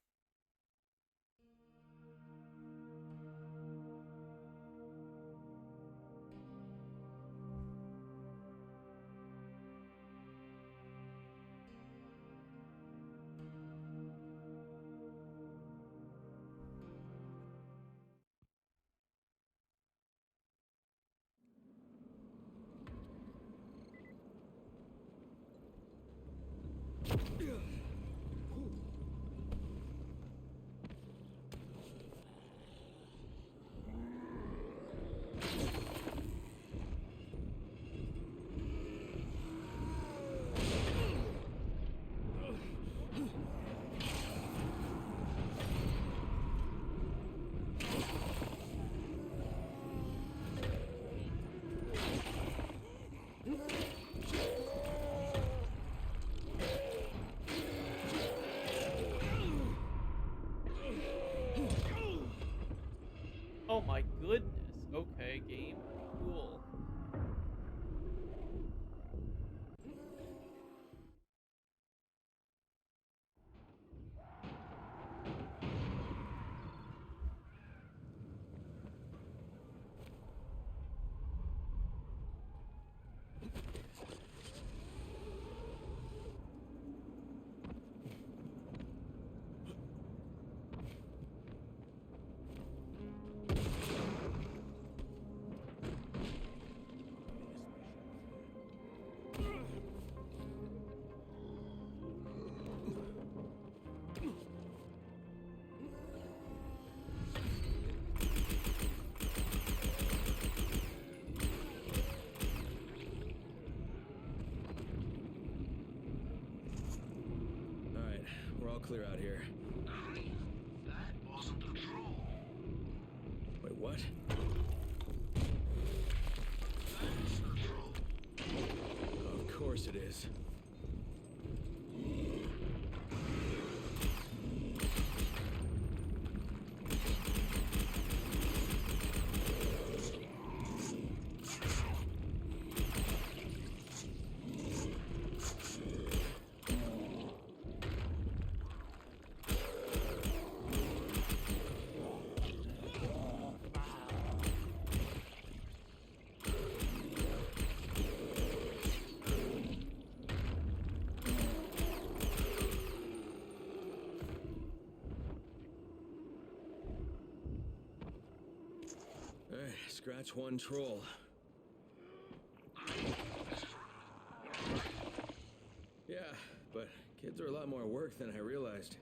Oh my goodness. Okay, game. Cool. Alright, we're all clear out here. That wasn't a troll. Wait, what? That's a troll. Of course it is. Alright, scratch one troll. Yeah, but kids are a lot more work than I realized.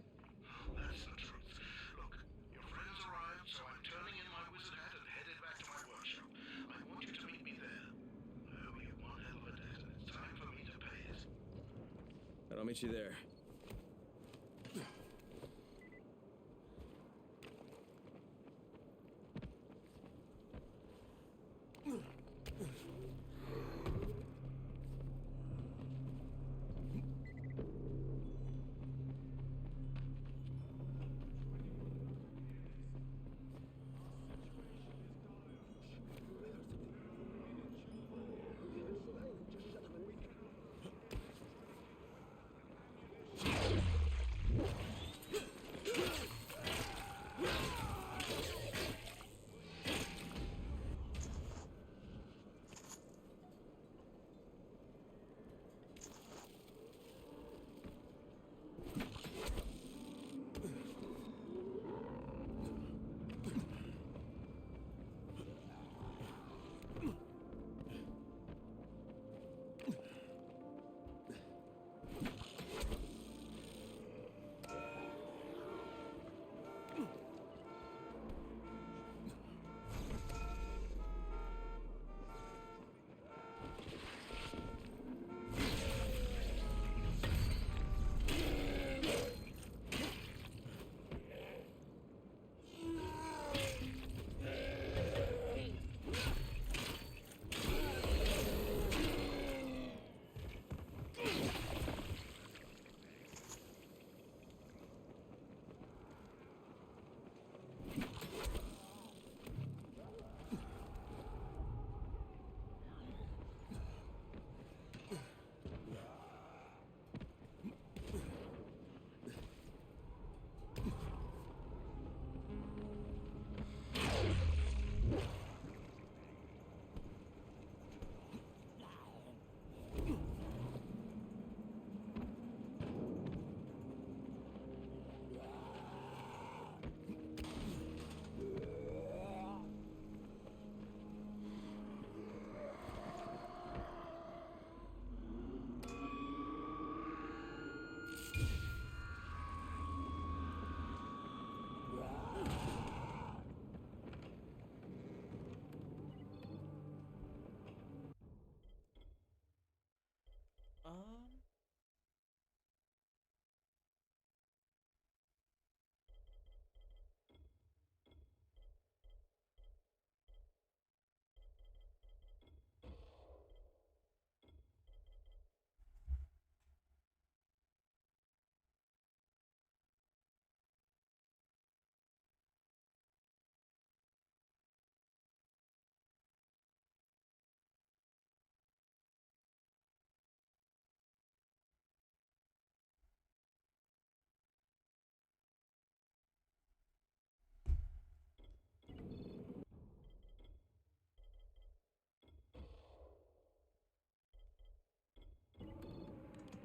That's the truth. Look, your friends arrived, so I'm turning in my wizard hat and headed back to my workshop. I want you to meet me there. I owe you one hell of a debt, and it's time for me to pay it. I'll meet you there.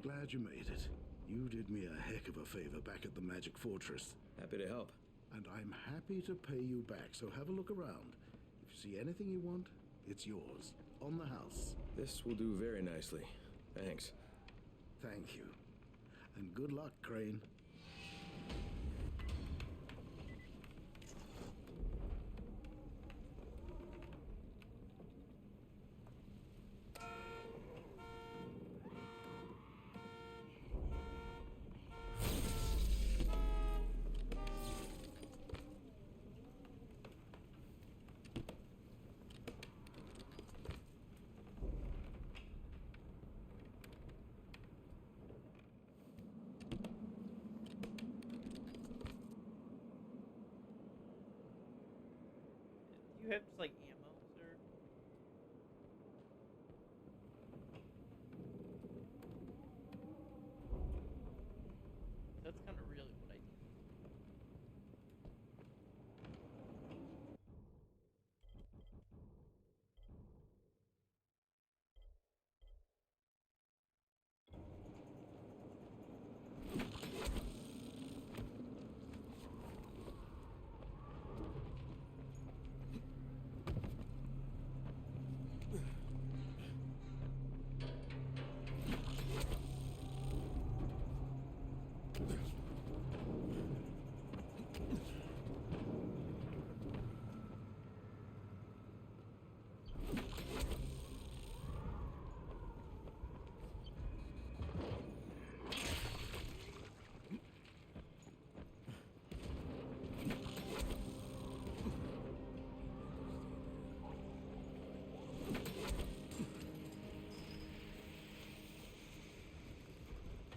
Glad you made it. You did me a heck of a favor back at the Magic Fortress. Happy to help. And I'm happy to pay you back, so have a look around. If you see anything you want, it's yours. On the house. This will do very nicely. Thanks. Thank you. And good luck, Crane. Do you have just like ammo, sir? That's kind of really what I need.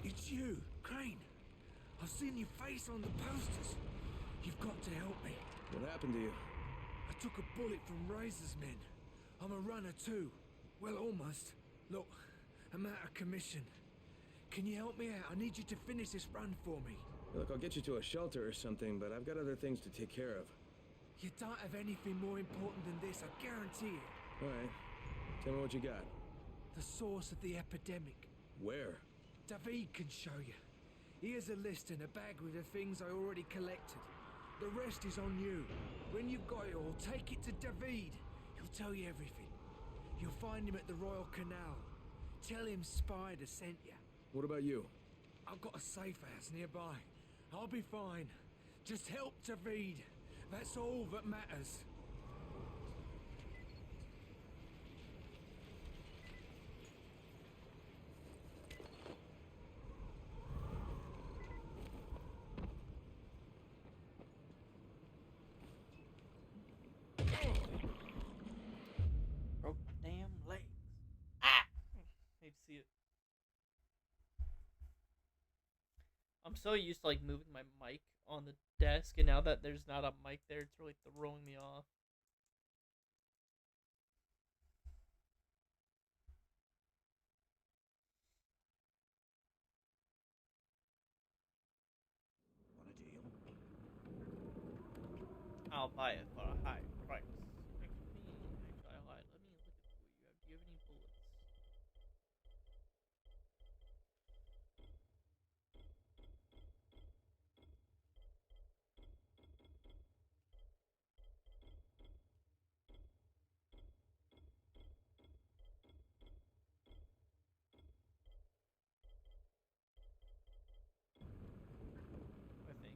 It's you, Crane. I've seen your face on the posters. You've got to help me. What happened to you? I took a bullet from Razor's men. I'm a runner too. Well, almost. Look, I'm out of commission. Can you help me out? I need you to finish this run for me. Look, I'll get you to a shelter or something, but I've got other things to take care of. You don't have anything more important than this, I guarantee it. All right. Tell me what you got. The source of the epidemic. Where? David can show you. Here's a list and a bag with the things I already collected. The rest is on you. When you've got it all, take it to David. He'll tell you everything. You'll find him at the Royal Canal. Tell him Spider sent you. What about you? I've got a safe house nearby. I'll be fine. Just help David. That's all that matters. Broke my damn legs. Ah! Hate to see it. I'm so used to like moving my mic on the desk, and now that there's not a mic there, it's really throwing me off. Want a deal? I'll buy it for a high price. Actually, I lied. Let me look at what you have. Do you have any bullets? I think.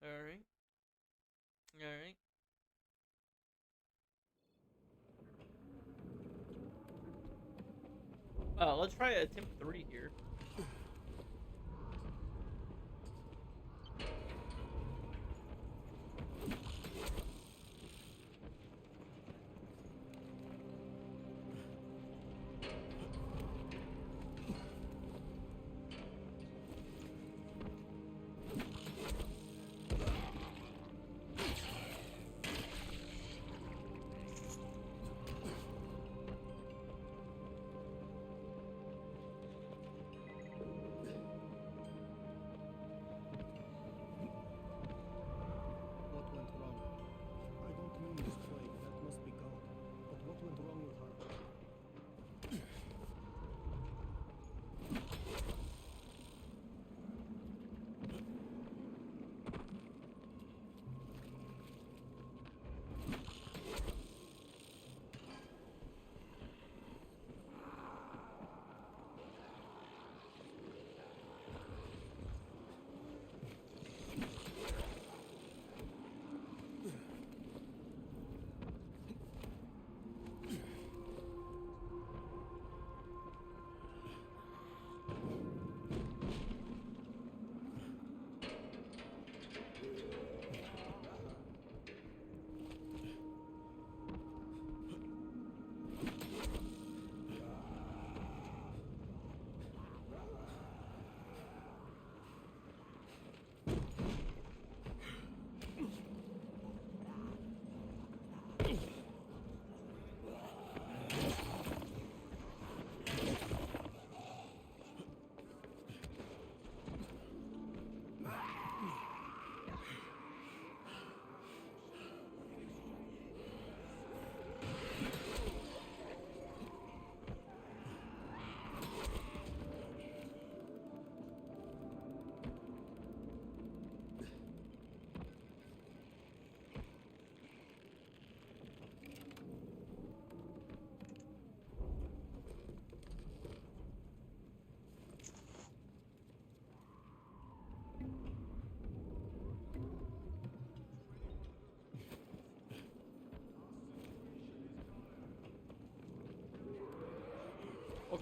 Alright. Alright. Let's try attempt 3 here.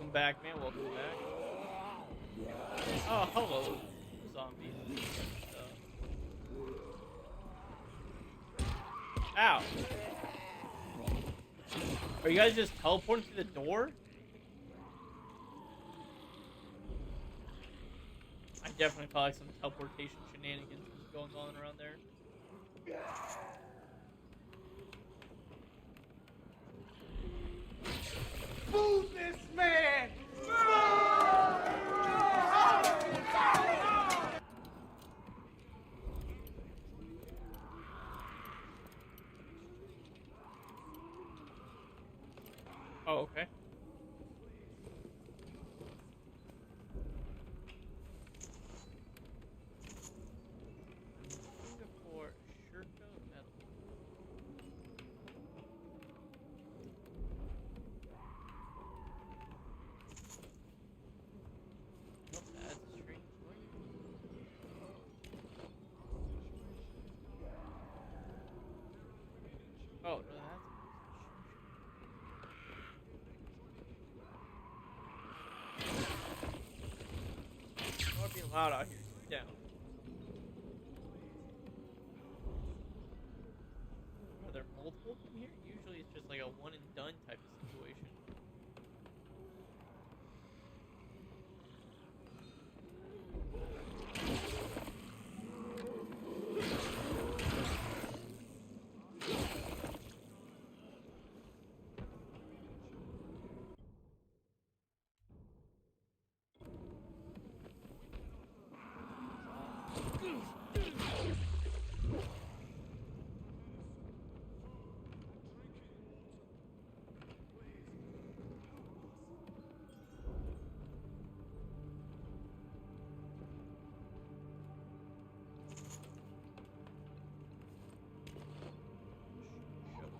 Welcome back, man. Welcome back. Oh, hello, zombies. Ow. Are you guys just teleporting through the door? I definitely felt like some teleportation shenanigans was going on around there. Fool this man! Oh, okay. Singapore Shirka medal. Nope, that's a strange one. Oh, no, that's not being loud out here. Sit down. Are there multiple in here? Usually it's just like a one and done type of situation.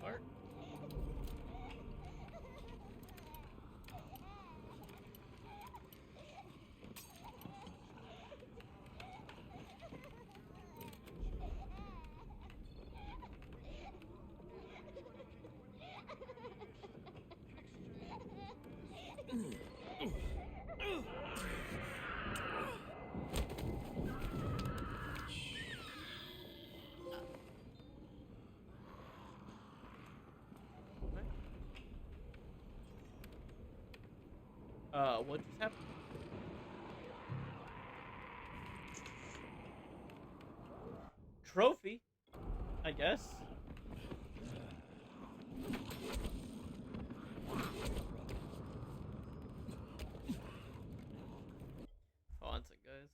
Art. What just happened? Trophy, I guess. Oh, that's it, guys.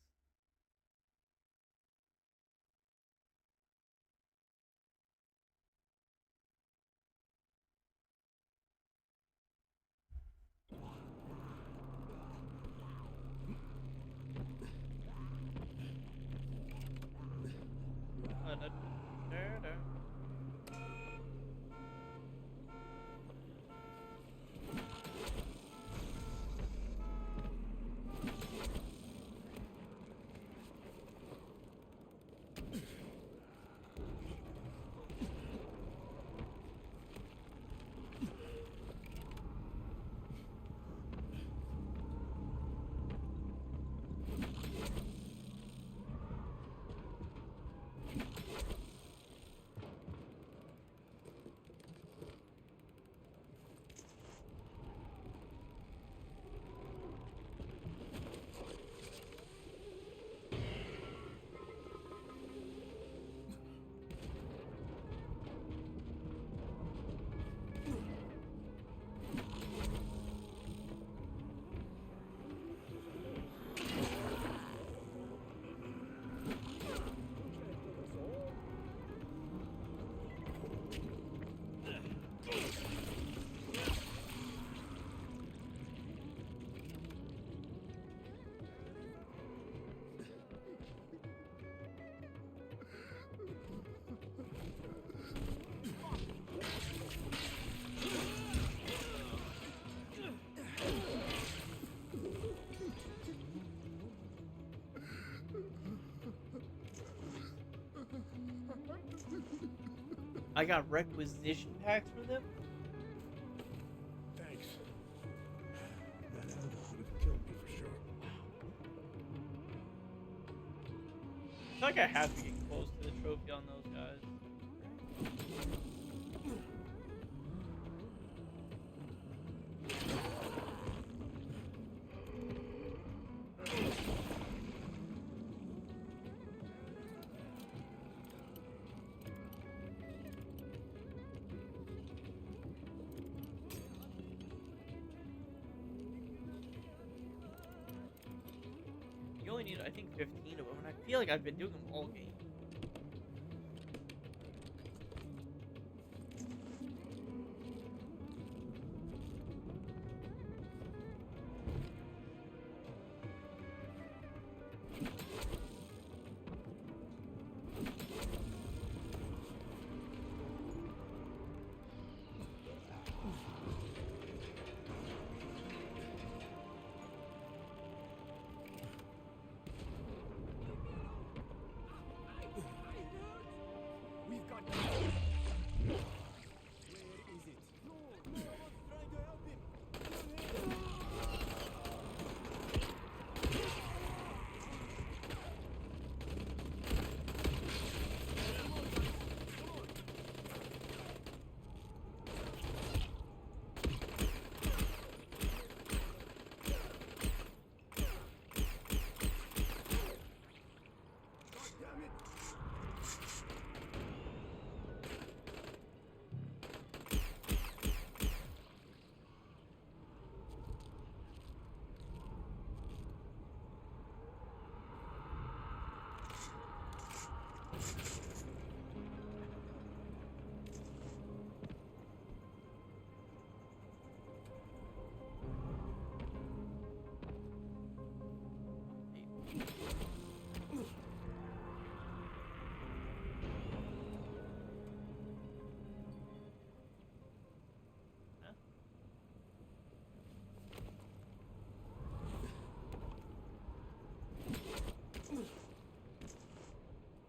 I got requisition packs for them? Thanks. feel like I have to get close to the trophy on those guys. You only need, I think, 15 of them, and I feel like I've been doing them all game.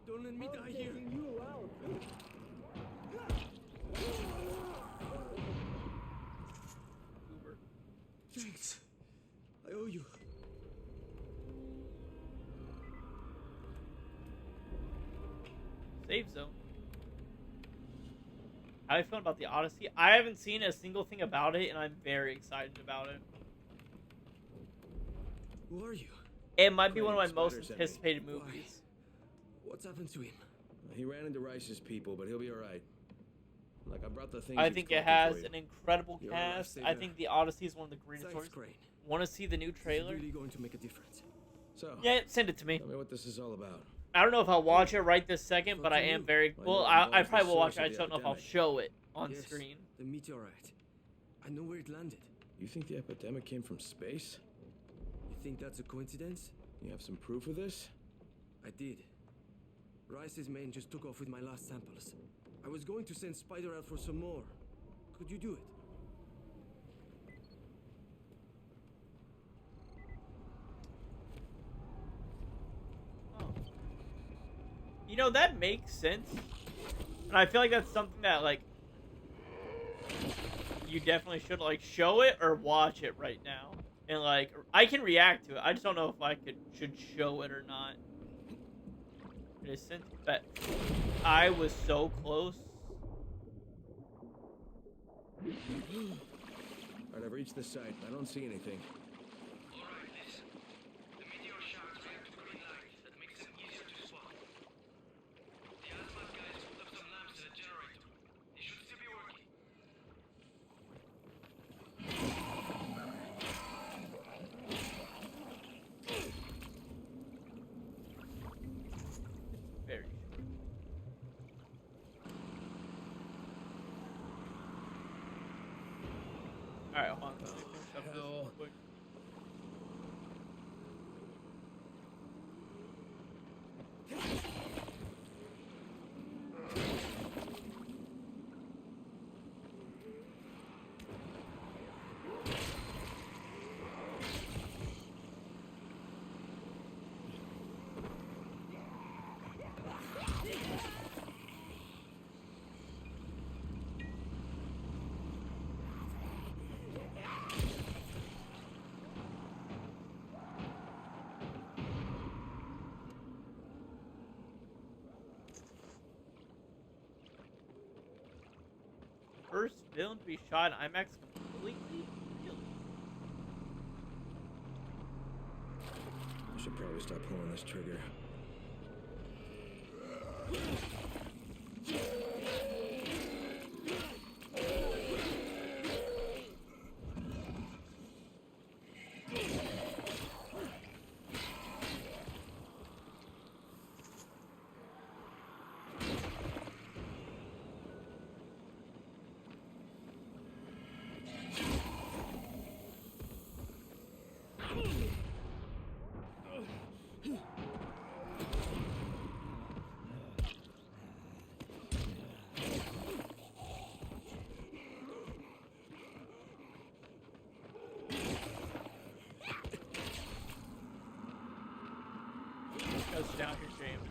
Don't let me die here. Uber. Thanks. I owe you. Save zone. How do you feel about the Odyssey? I haven't seen a single thing about it, and I'm very excited about it. Who are you? It might be one of my Crane most spiders at me. anticipated Why? movies. What's happened to him? He ran into Rice's people, but he'll be alright. Like, I brought the things. I he think was it collecting has for you. an incredible You're our cast. last I savior. think the Odyssey is one of the greatest Thanks, stories. Crane. Want to see the new This is trailer? really going to make a difference. So, Yeah, send it to me. tell me what this is all about. I don't know if I'll watch it right this second, but I Fucking am you. very Well, well. you're I involved with probably the will watch it. source I of just the don't know if I'll epidemic. show it on Yes, screen. the meteorite. I know where it landed. You think the epidemic came from space? You think that's a coincidence? You have some proof of this? I did. Rice's men just took off with my last samples. I was going to send Spider out for some more. Could you do it? You know, that makes sense. And I feel like that's something that, like, you definitely should, like, show it or watch it right now. And, like, I can react to it. I just don't know if I should show it or not. It is since that I was so close. Alright, I've reached the site. I don't see anything. Alright, listen. The meteor shards react to green light. That makes them easier to spot. The asthma guys put up some lamps in a generator. They should still be working. Very short. Alright, hold on. Let me finish up this real quick. first villain to be shot in IMAX completely? Really? I should probably stop pulling this trigger. Goes down here, James.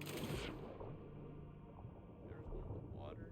There's one in the water.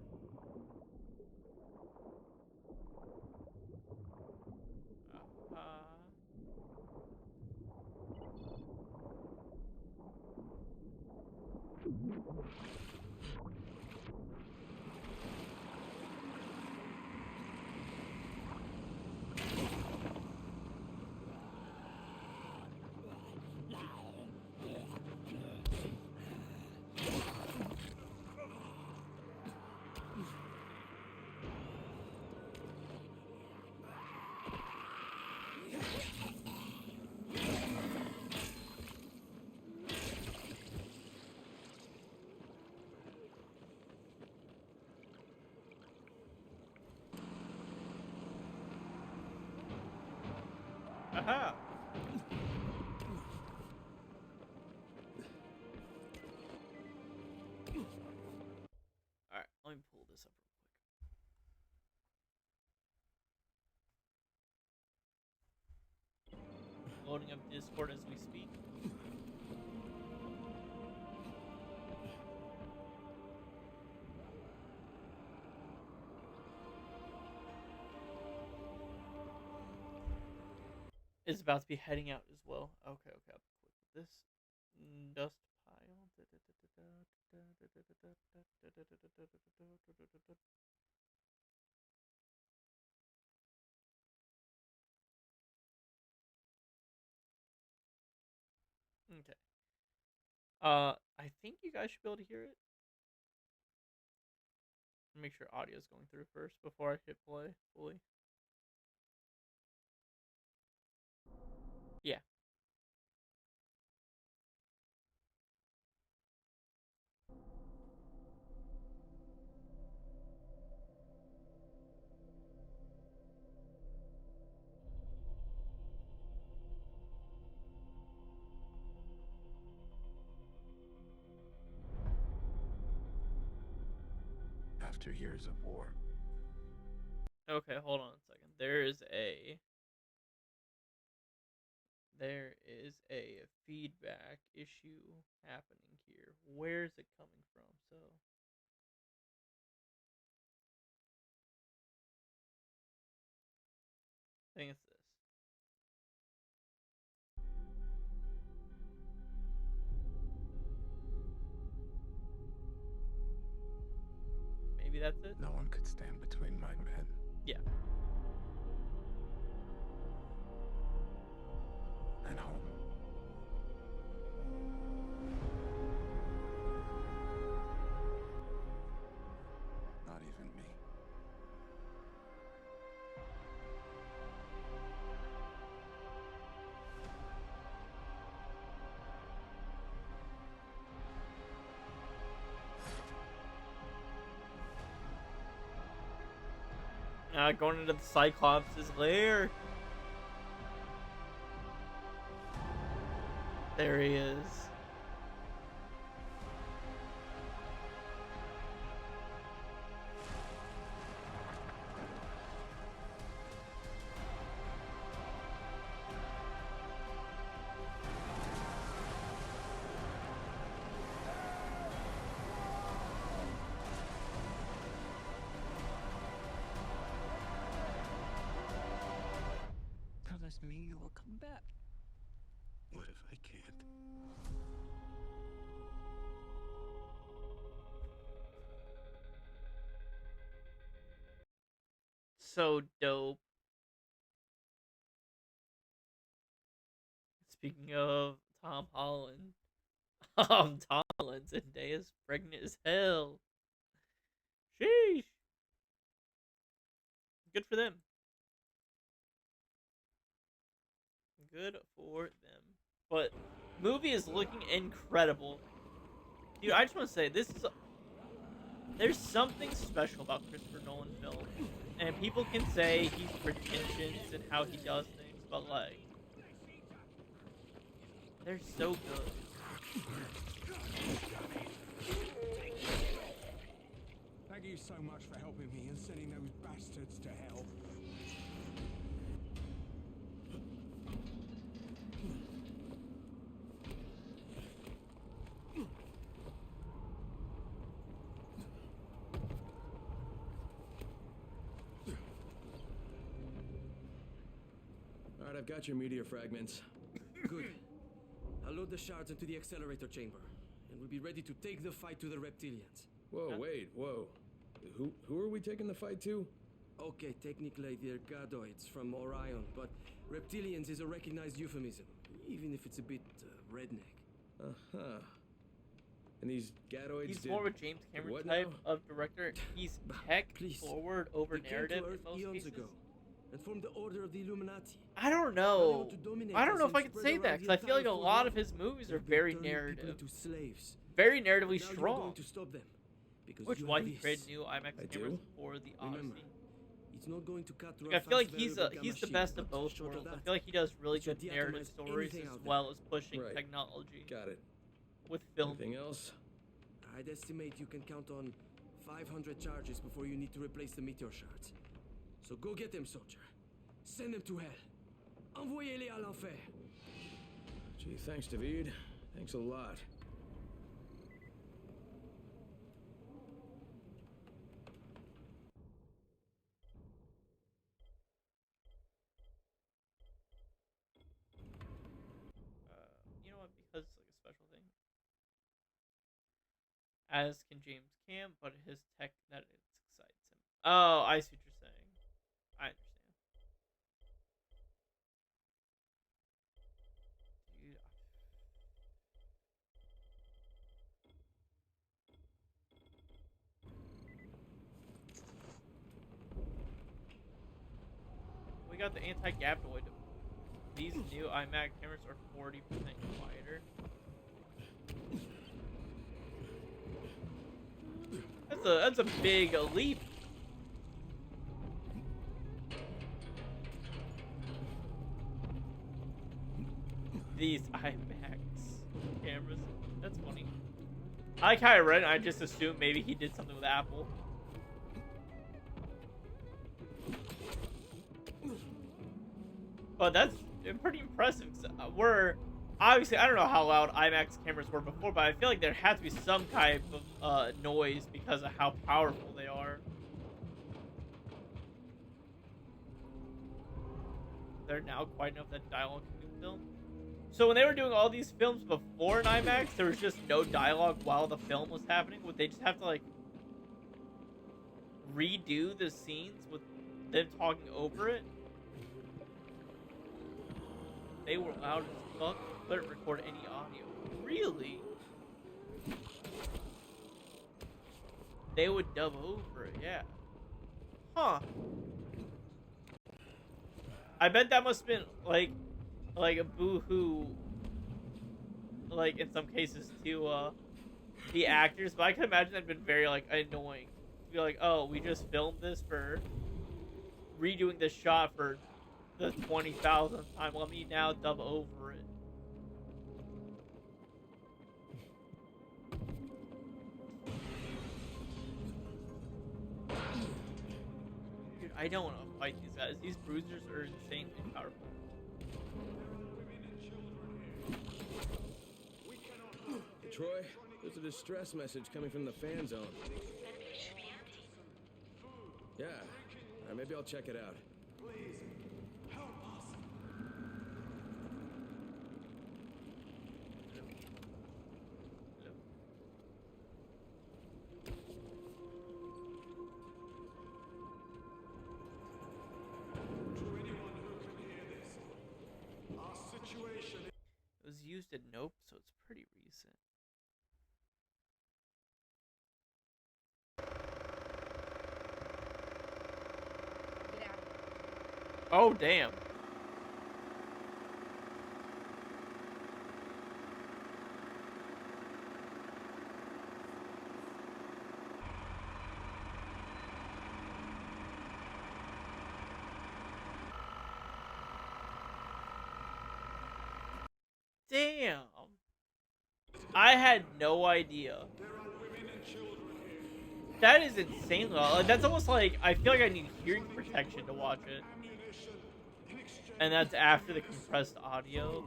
Aha! Alright, let me pull this up real quick. Loading up Discord as we speak. Is about to be heading out as well. Okay, okay. I'll put this dust pile. Okay. I think you guys should be able to hear it. Make sure audio's going through first before I hit play fully. Yeah. After years of war. Okay, hold on a second. There is a feedback issue happening here. Where is it coming from? So I think it's this. Maybe that's it? No one could stand between my men. Yeah. And home. Not even me. Going into the Cyclops' lair. There he is. Promise me you will come back. What if I can't? So dope. Speaking of Tom Holland, Tom Holland, Zendaya's pregnant as hell. Sheesh. Good for them. Good for them. But movie is looking incredible. Dude, I just want to say this is there's something special about Christopher Nolan films. And people can say he's pretentious in how he does things, but like they're so good. Thank you so much for helping me and sending those bastards to hell. Alright, I've got your meteor fragments. Good. I'll load the shards into the accelerator chamber, and we'll be ready to take the fight to the reptilians. Whoa, wait, whoa. Who are we taking the fight to? Okay, technically they're gadoids from Orion, but reptilians is a recognized euphemism, even if it's a bit redneck. Uh-huh. And these gadoids He's more of a James Cameron type of director. He's tech forward over narrative in most cases. Ago, and formed the Order of the Illuminati. I don't know. I don't know if I can say that, because I feel like a lot of his movies are very narrative. Very narratively strong. Which is why he created new IMAX cameras for the Odyssey. It's not going to cut Like, I feel like he's the best of both worlds. I feel like he does really good narrative stories as well as pushing technology. Got it. With film. Anything else? I'd estimate you can count on 500 charges before you need to replace the meteor shards. So go get them, soldier. Send them to hell. Envoyez-les à l'enfer. Gee, thanks, David. Thanks a lot. You know what? Because it's like a special thing. As can James Cam, but his tech that excites him. Oh, I see what you're saying. I understand. Dude. We got the anti-gaptoid. These new iMac cameras are 40% quieter. That's a big leap. These IMAX cameras. That's funny. I like how I read it, I just assumed maybe he did something with Apple. But that's pretty impressive. We're obviously, I don't know how loud IMAX cameras were before, but I feel like there had to be some type of noise because of how powerful they are. They're now quiet enough that dialogue can be filmed. So when they were doing all these films before in IMAX, there was just no dialogue while the film was happening. Would they just have to like redo the scenes with them talking over it? They were loud as fuck, couldn't record any audio. Really? They would dub over it, yeah. Huh. I bet that must have been like a boo-hoo, like in some cases to the actors, but I can imagine that'd been very like annoying. To be like, oh, we just filmed this for redoing this shot for the 20,000th time. Let me now dub over it. Dude, I don't want to fight these guys. These bruisers are insanely powerful. Troy, there's a distress message coming from the fan zone. Yeah, maybe I'll check it out. It was used in Nope, so it's pretty recent. Oh, damn. Damn. I had no idea. That is insane. Like, that's almost like I feel like I need hearing protection to watch it. And that's after the compressed audio.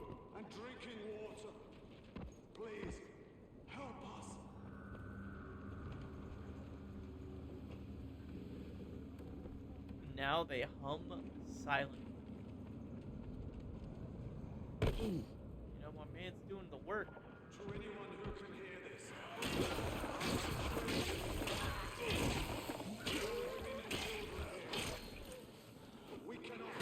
Now they hum silently. You know, my man's doing the work. To anyone who can hear this. We cannot.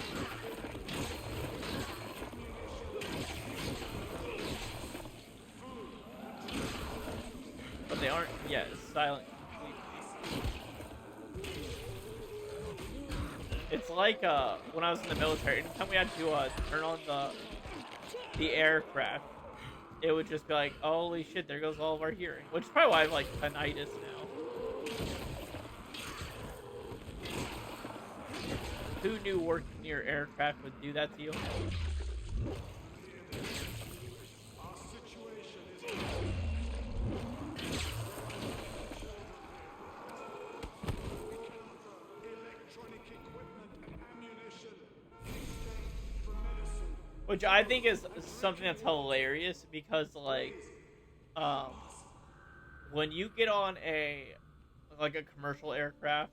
But they aren't yet silent completely. It's like when I was in the military, anytime we had to turn on the aircraft, it would just be like, holy shit, there goes all of our hearing. Which is probably why I have like tinnitus now. Who knew working near aircraft would do that to you? Which I think is something that's hilarious because, like, when you get on a commercial aircraft,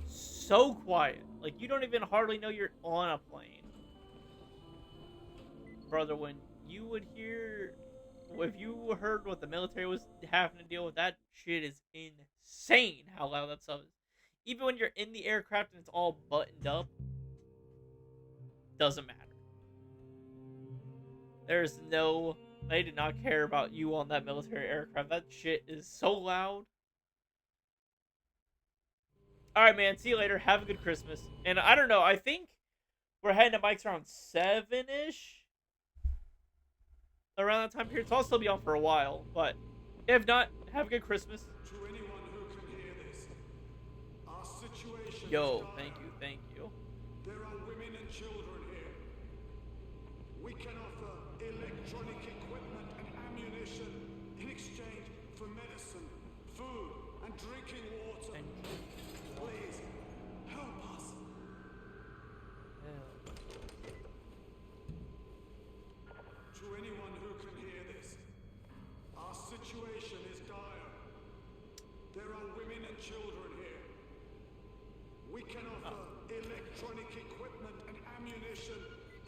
so quiet. Like, you don't even hardly know you're on a plane. Brother, when you would hear, if you heard what the military was having to deal with, that shit is insane how loud that stuff is. Even when you're in the aircraft and it's all buttoned up, doesn't matter. There's no, they did not care about you on that military aircraft. That shit is so loud. Alright, man. See you later. Have a good Christmas. And I don't know. I think we're heading to Mike's around 7-ish. Around that time period. So I'll still be on for a while. But if not, have a good Christmas. To anyone who can hear this, our situation Yo, thank you. Thank you. There are women and children here. We can offer electronic equipment and ammunition in exchange for medicine, food, and drinking water. Please, help us. To anyone who can hear this, our situation is dire. There are women and children here. We can offer electronic equipment and ammunition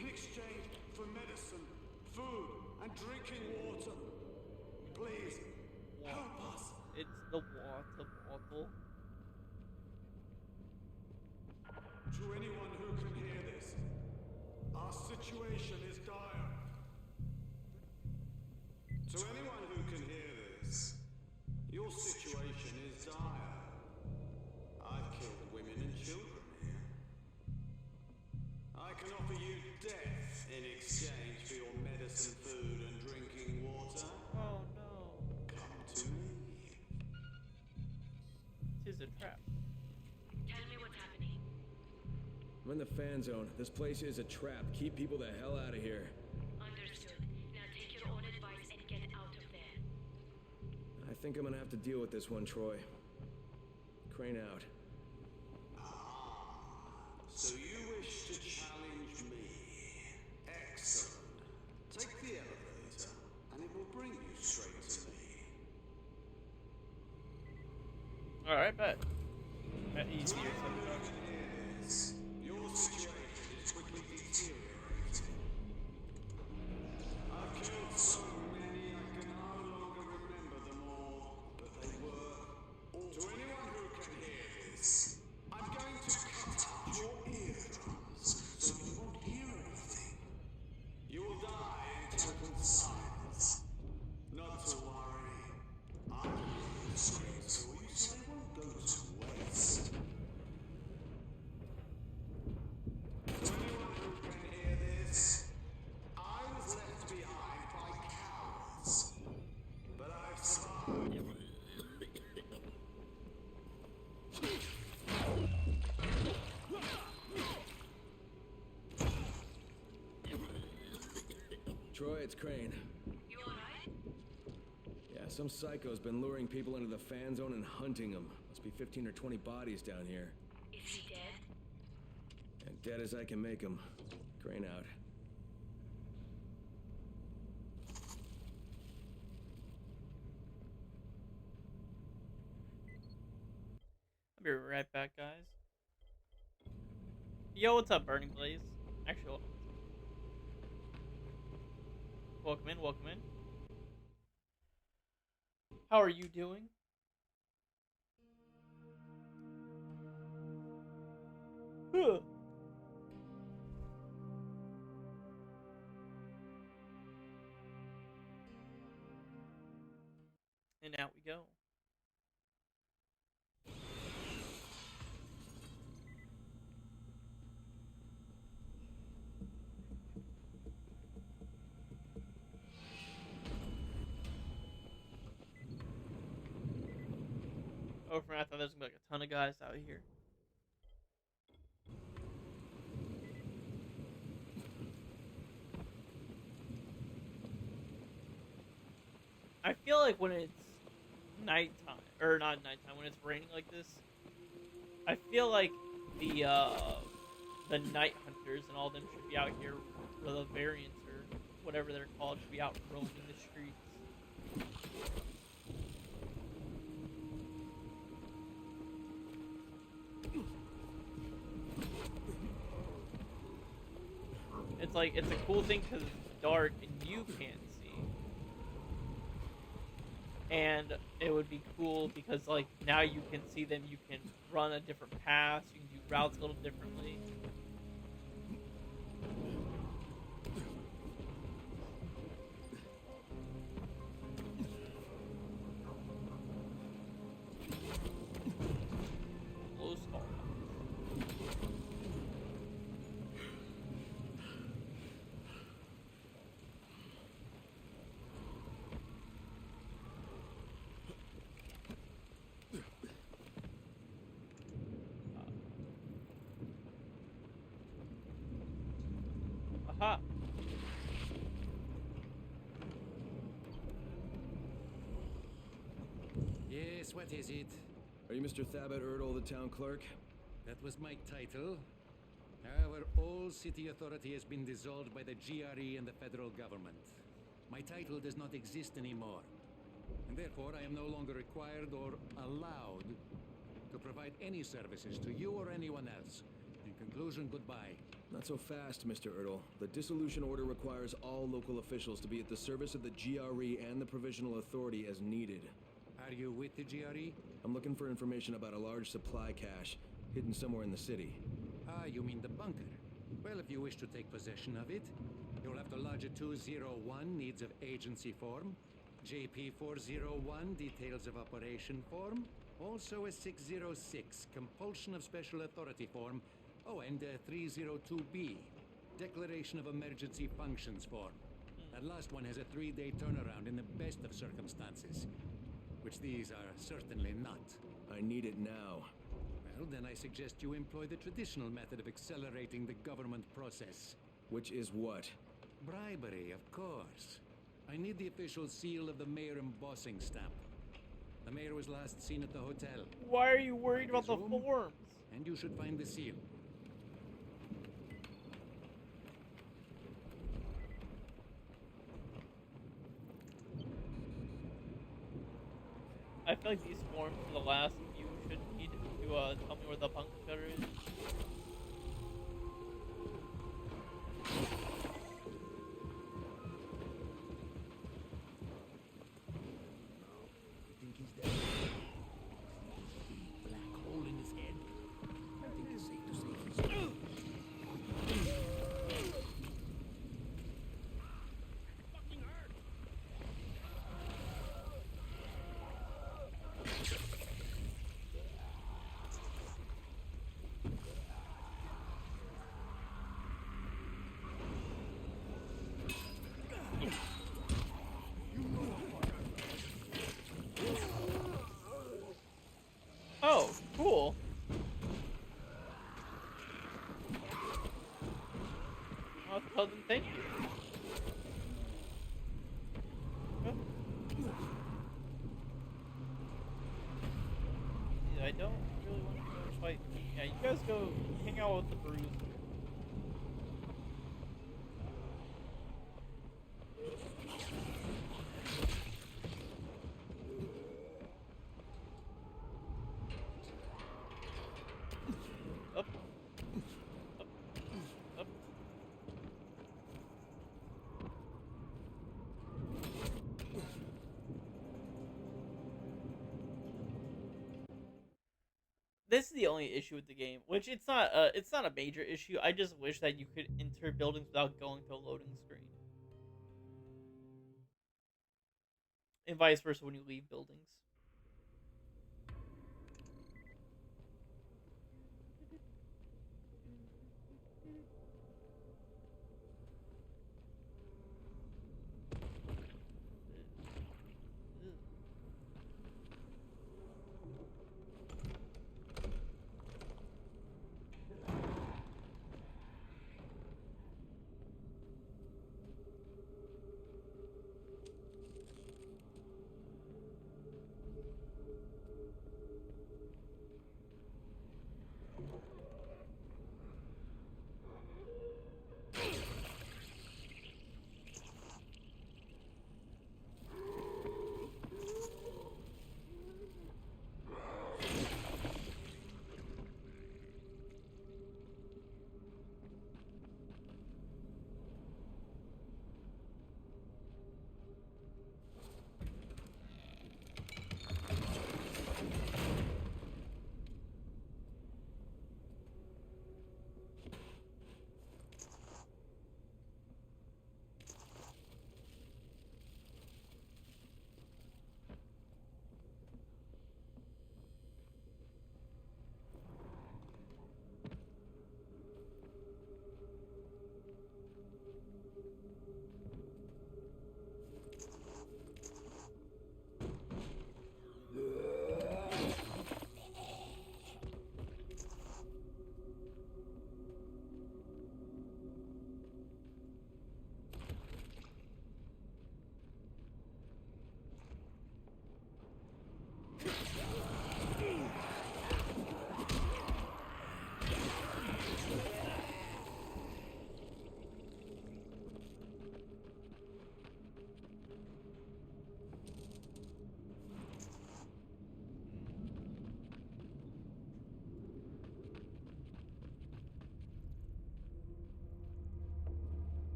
in exchange for medicine, food, and drinking water. Please, help us. It's the water bottle. To anyone who can hear this, our situation is dire. To anyone who can hear this, your situation is dire. I've killed women and children here. I can offer you death in exchange for your medicine, food, and drinking water. Oh no. Come to me. It is a trap. Tell me what's happening. I'm in the fan zone. This place is a trap. Keep people the hell out of here. Understood. Now take your own advice and get out of there. I think I'm gonna have to deal with this one, Troy. Crane out. So you wish to challenge me? Excellent. Take the elevator, and it will bring you straight to me. Alright, bet. Easier said than done. Your situation is quickly deteriorating. I've killed so many I can no longer remember them all, but they were. To anyone who can hear this, I'm going to cut out your eardrums Troy, it's Crane. You alright? Yeah, some psycho's been luring people into the fan zone and hunting them. Must be 15 or 20 bodies down here. Is he dead? And dead as I can make them. Crane out. I'll be right back, guys. Yo, what's up, Burning Blaze? Actually, welcome in, welcome in. How are you doing? Huh. And out we go. Oh, I thought there was gonna be like a ton of guys out here. I feel like when it's nighttime, or not nighttime, when it's raining like this, I feel like the night hunters and all them should be out here, or the variants or whatever they're called, should be out roaming the streets. It's like, it's a cool thing because it's dark and you can't see. And it would be cool because, like, now you can see them, you can run a different path, you can do routes a little differently. Aha! Yes, what is it? Are you Mr. Thabit Erdl, the town clerk? That was my title. However, all city authority has been dissolved by the GRE and the federal government. My title does not exist anymore. And therefore, I am no longer required or allowed to provide any services to you or anyone else. In conclusion, goodbye. Not so fast, Mr. Erdl. The dissolution order requires all local officials to be at the service of the GRE and the Provisional Authority as needed. Are you with the GRE? I'm looking for information about a large supply cache hidden somewhere in the city. Ah, you mean the bunker? Well, if you wish to take possession of it, you'll have to lodge a 201 needs of agency form, JP 401 details of operation form, also a 606 compulsion of special authority form, oh, and a 302B declaration of emergency functions form. That last one has a 3-day turnaround in the best of circumstances, which these are certainly not. I need it now. Well, then I suggest you employ the traditional method of accelerating the government process. Which is what? Bribery, of course. I need the official seal of the mayor embossing stamp. The mayor was last seen at the hotel. Why are you worried about the forms? And you should find the seal. I feel like these forms are the last you should need to tell me where the bunker is. You think he's dead? Black hole in his head. I think it's safe to say he's dead. Fucking hurt. Oh, cool. I'll tell them thank you. You guys go hang out with the bruiser. Up. Up. Up. This is the only issue with the game, which it's not a major issue. I just wish that you could enter buildings without going to a loading screen. And vice versa when you leave buildings.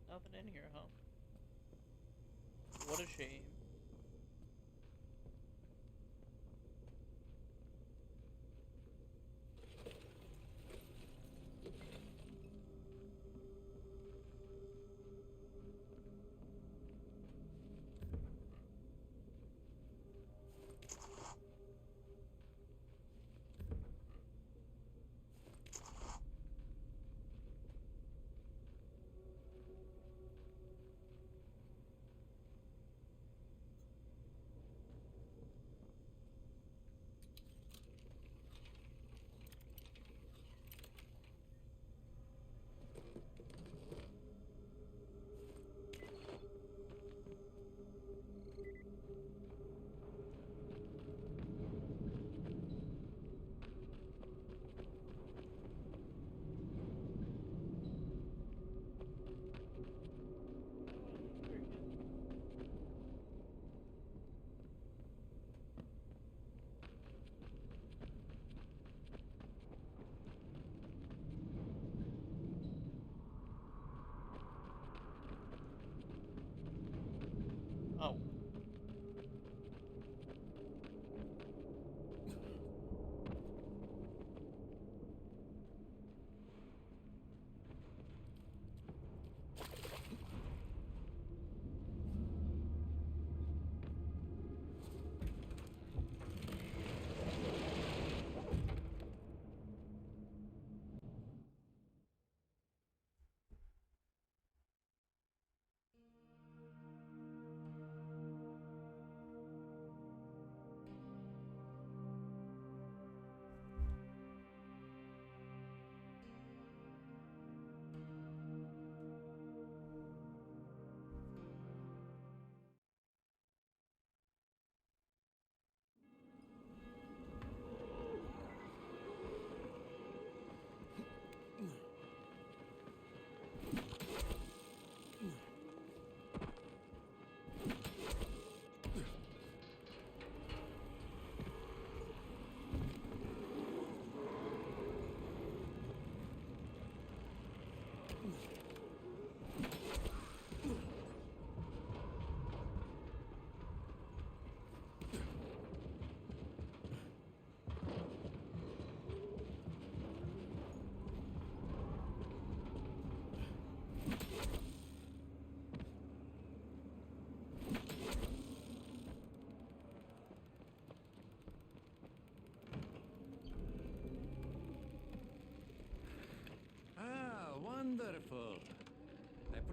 Nothing in here, huh? What a shame.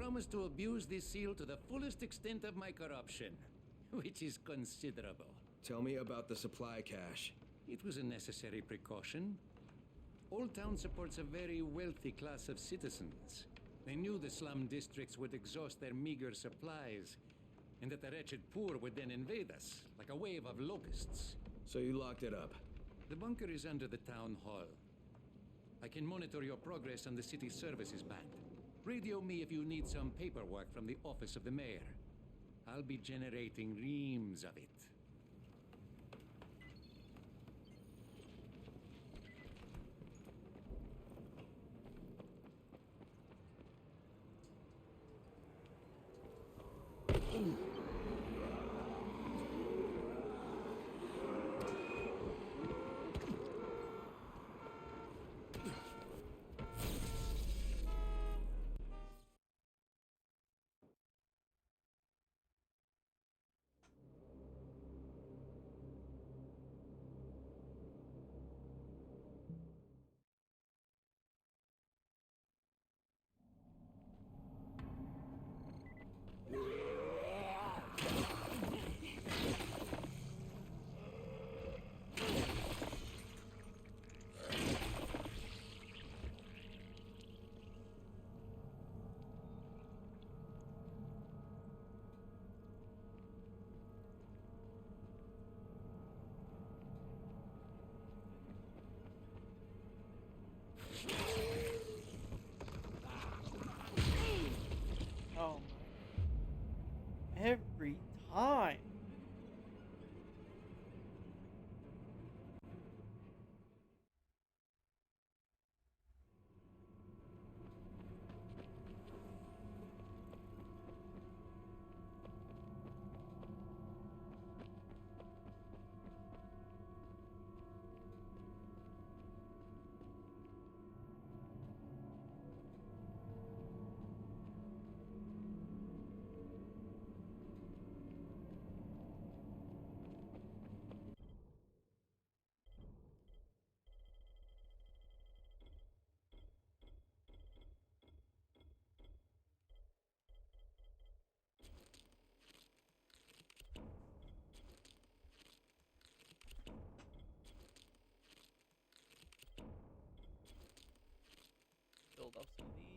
promise to abuse this seal to the fullest extent of my corruption, which is considerable. Tell me about the supply cache. It was a necessary precaution. Old Town supports a very wealthy class of citizens. They knew the slum districts would exhaust their meager supplies, and that the wretched poor would then invade us, like a wave of locusts. So you locked it up? The bunker is under the town hall. I can monitor your progress on the city services band. Radio me if you need some paperwork from the office of the mayor. I'll be generating reams of it. Oh my. Every time. Build up some of these.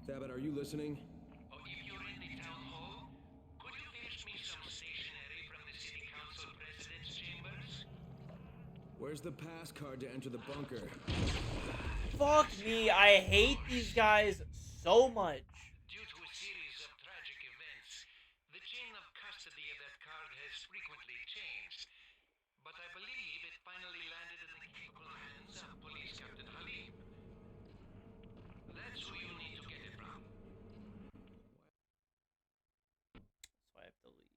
Thabit, are you listening? Oh, if you're in the town hall, could you fetch me some stationery from the city council president's chambers? Where's the pass card to enter the bunker? Fuck me, I hate these guys so much. Due to a series of tragic events, the chain of custody of that card has frequently changed. But I believe it finally landed in the capable hands of Police Captain Halim. That's who you need to get it from. So I have to leave.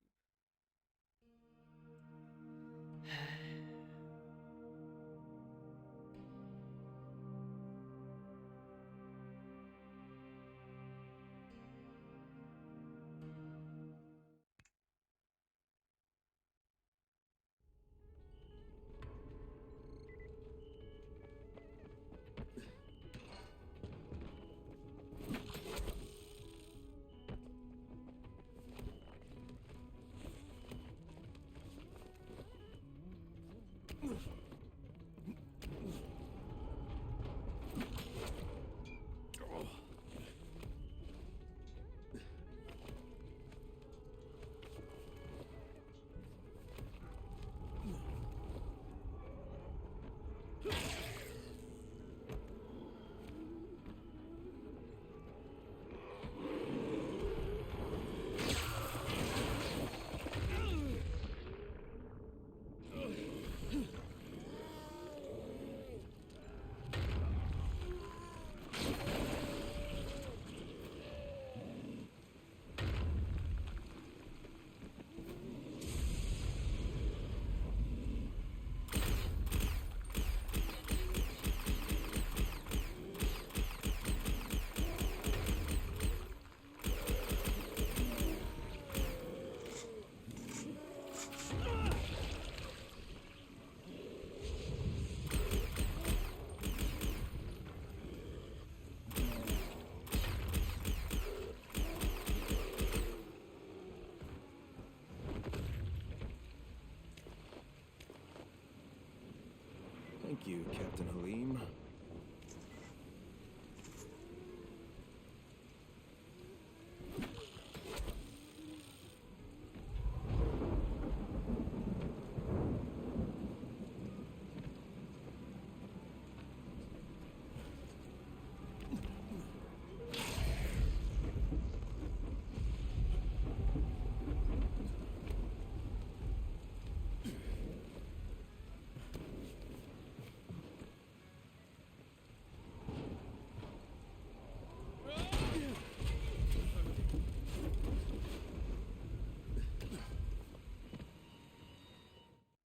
Captain Halim.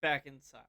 Back inside.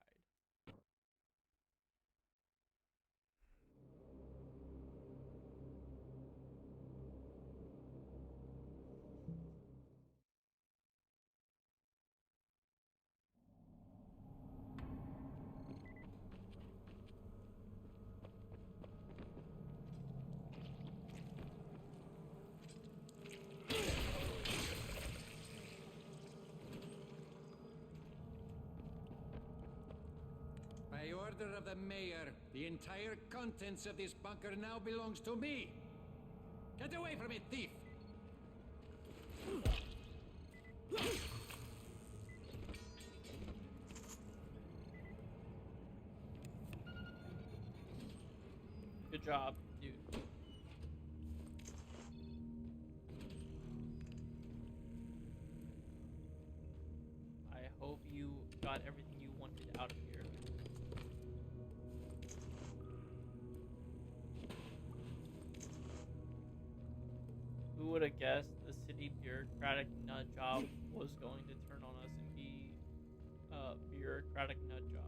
By order of the mayor, the entire contents of this bunker now belongs to me. Get away from it, thief! Good job, dude. I hope you got everything you wanted out of here. Who would have guessed the city bureaucratic nut job was going to turn on us and be a bureaucratic nut job?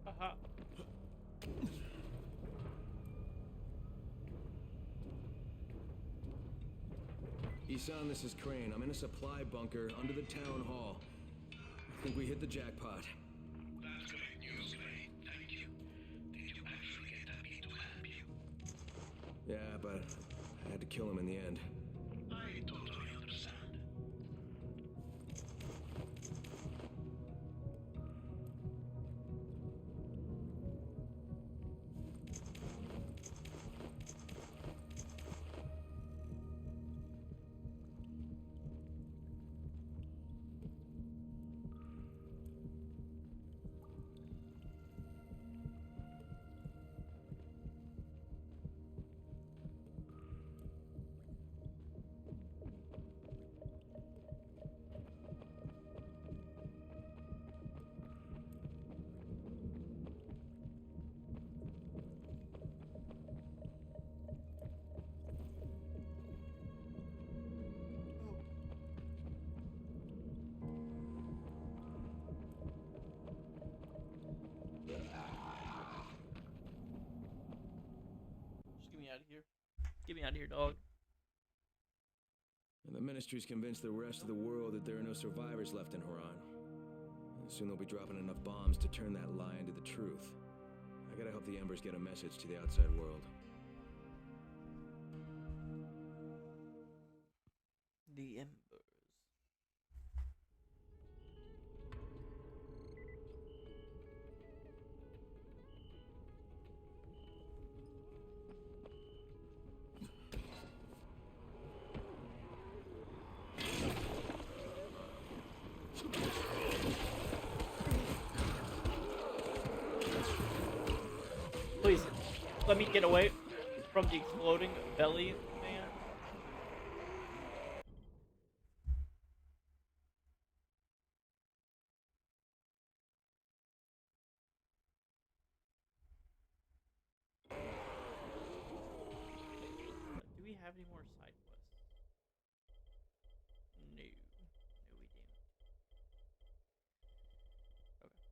Aha. Isan, this is Crane. I'm in a supply bunker under the town hall. I think we hit the jackpot. That's great news, Ray. Thank you. Did you actually get Abby to help you? Yeah, but I had to kill him in the end. I totally understand. Just get me out of here. Get me out of here, dog. And the Ministry's convinced the rest of the world that there are no survivors left in Haran. And soon they'll be dropping enough bombs to turn that lie into the truth. I gotta help the Embers get a message to the outside world. The Embers. Please, let me get away from the exploding belly man. Do we have any more side quests? No. No, we don't. Okay.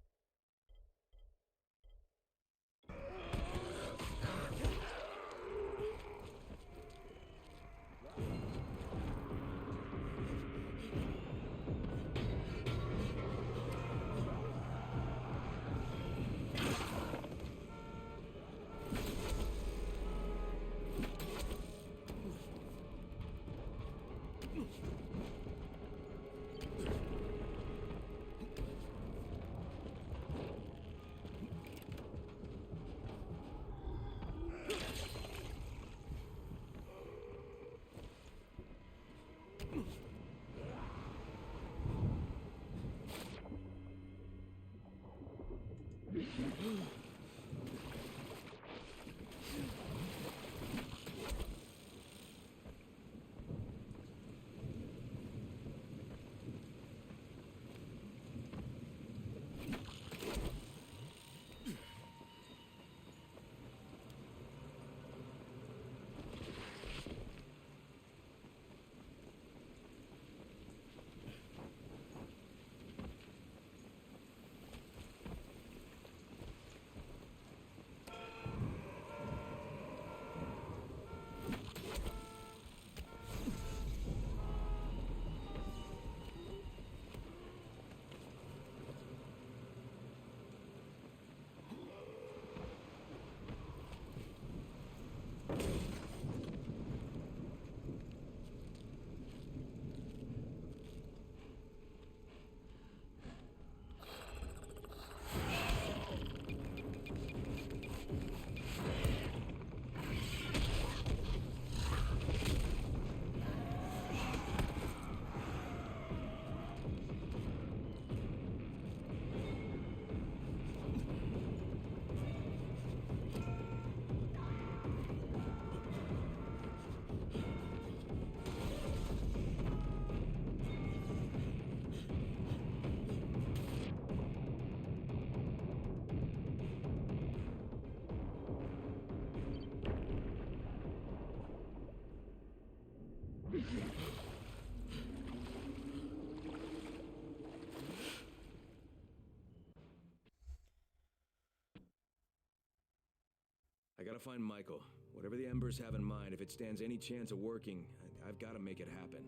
I gotta find Michael. Whatever the Embers have in mind, if it stands any chance of working, I've gotta make it happen.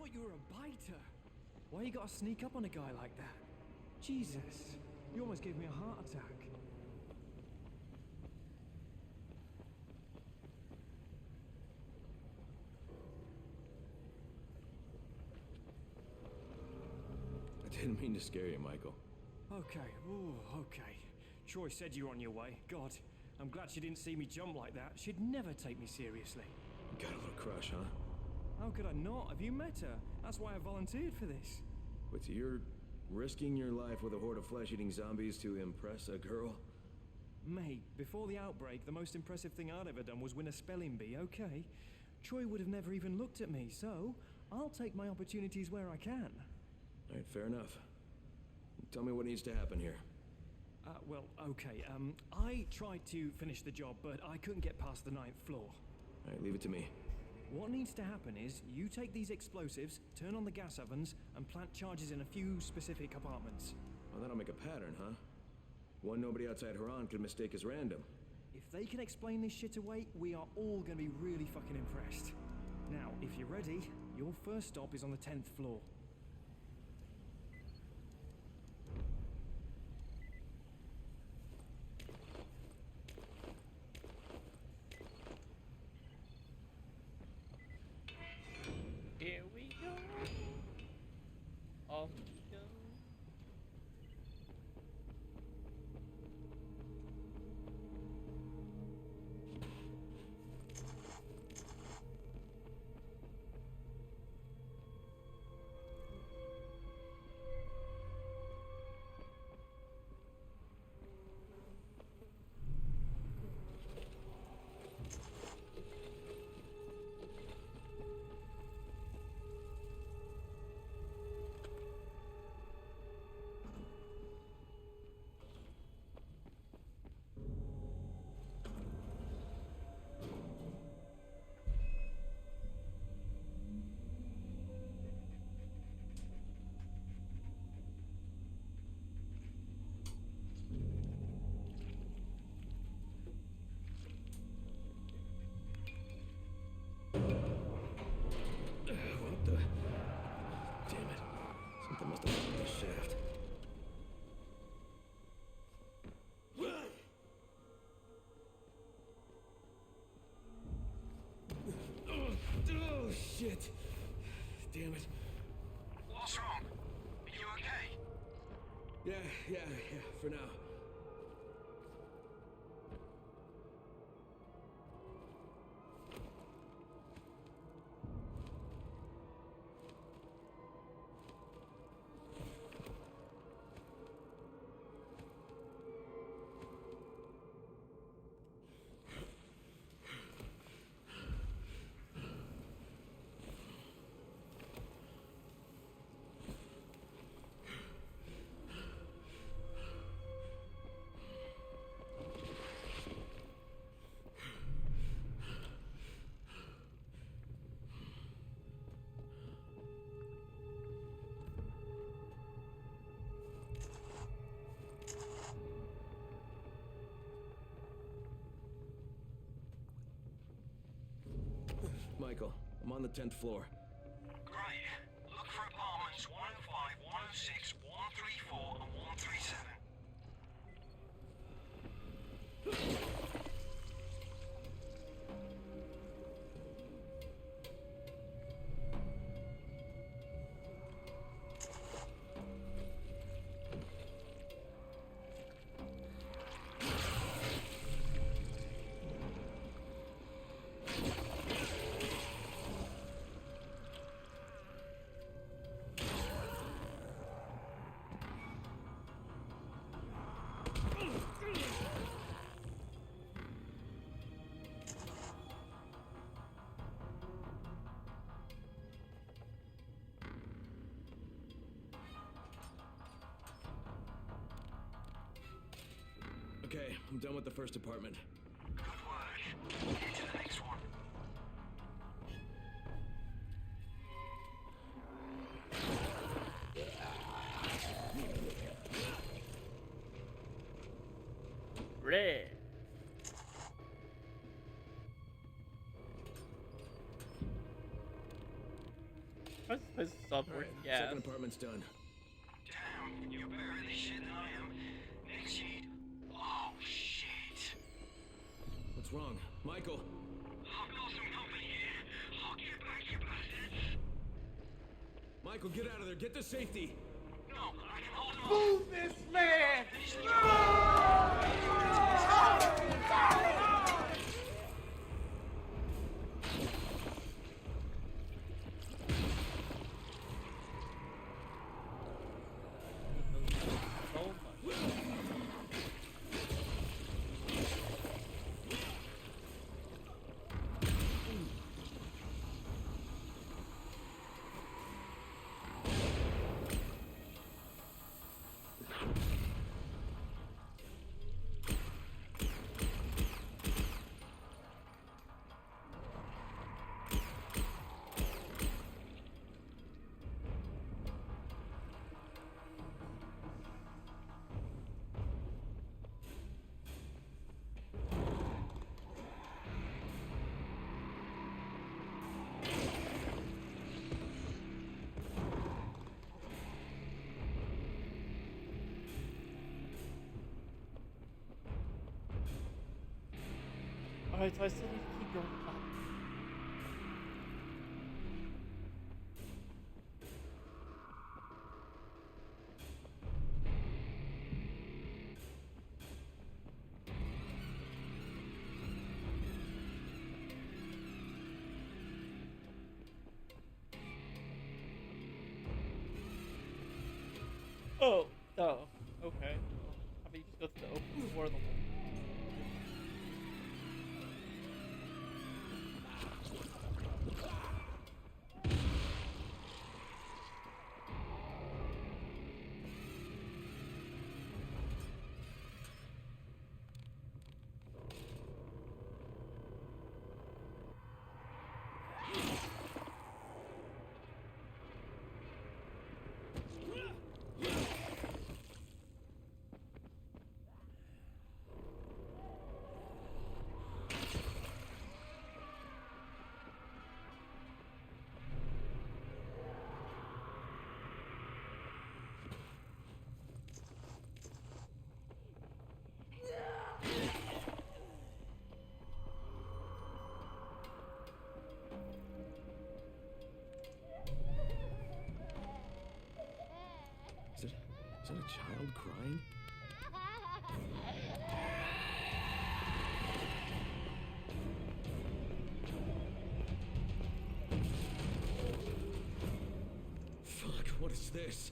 thought you were a biter. Why you gotta sneak up on a guy like that? Jesus, you almost gave me a heart attack. I didn't mean to scare you, Michael. Okay, ooh, okay. Troy said you were on your way. God, I'm glad she didn't see me jump like that. She'd never take me seriously. Got a little crush, huh? How could I not? Have you met her? That's why I volunteered for this. But you're risking your life with a horde of flesh-eating zombies to impress a girl? Mate, before the outbreak, the most impressive thing I'd ever done was win a spelling bee, okay? Troy would have never even looked at me, so I'll take my opportunities where I can. All right, fair enough. Tell me what needs to happen here. Well, okay, I tried to finish the job, but I couldn't get past the 9th floor. All right, leave it to me. What needs to happen is, you take these explosives, turn on the gas ovens, and plant charges in a few specific apartments. Well, that'll make a pattern, huh? One nobody outside Haran could mistake as random. If they can explain this shit away, we are all gonna be really fucking impressed. Now, if you're ready, your first stop is on the 10th floor. Here we go. Off we go. What the? Damn it. Something must have happened to the shaft. Oh, shit. Damn it. What's wrong? Are you okay? Yeah, for now. Michael, I'm on the 10th floor. Great. Look for apartments 105, 106, 134, and 137. Okay, I'm done with the first apartment. Good work. Get to the next one. Red. This place is up working gas. Second apartment's done. Damn, you're better at this shit than I am. Next sheet. Oh, shit. What's wrong? Michael! I've got some company here. I'll get back, you bastards. Michael, get out of there. Get to safety. No, I can hold him off. Move this man! Alright, so I still need to keep going up. Oh, okay. How about you just go through the open door of the wall? Is that a child crying? Fuck, what is this?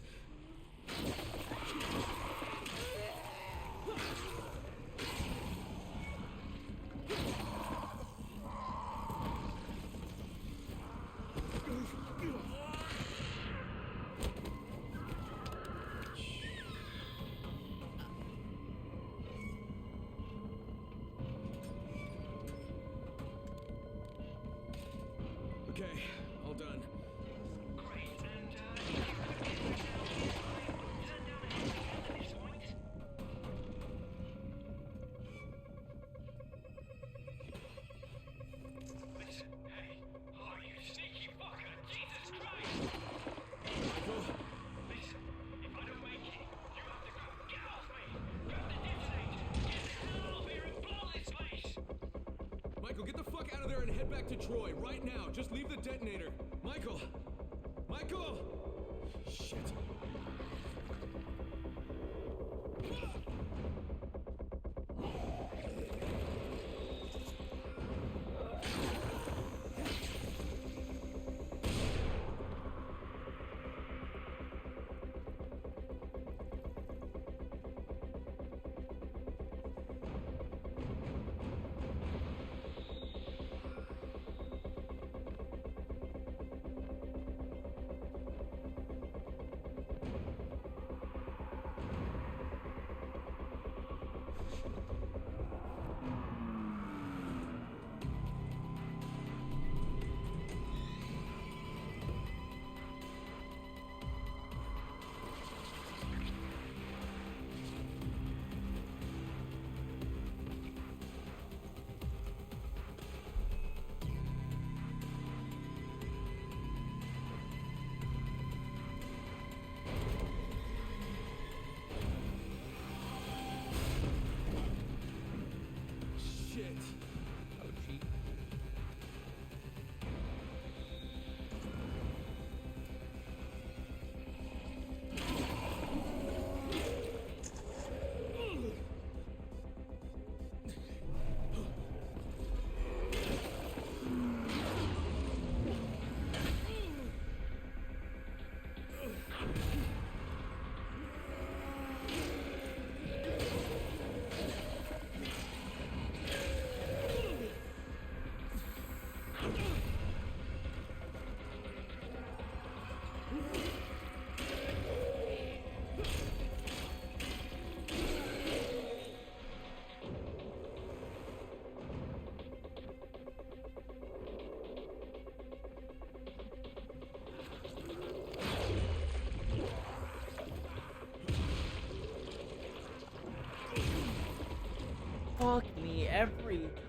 Okay, all done. Great, and you could get down here. Turn down a heavy at this point. Listen, hey. Oh, you sneaky fucker. Jesus Christ. Listen, if I don't make it, you have to go. Get off me. Grab the detonator. Get the hell out of here and blow this place. Michael, get the fuck out of there and head back to Troy right now. Just leave the detonator. Michael! Michael! Shit.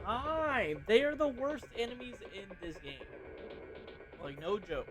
time. They are the worst enemies in this game. Like, no joke.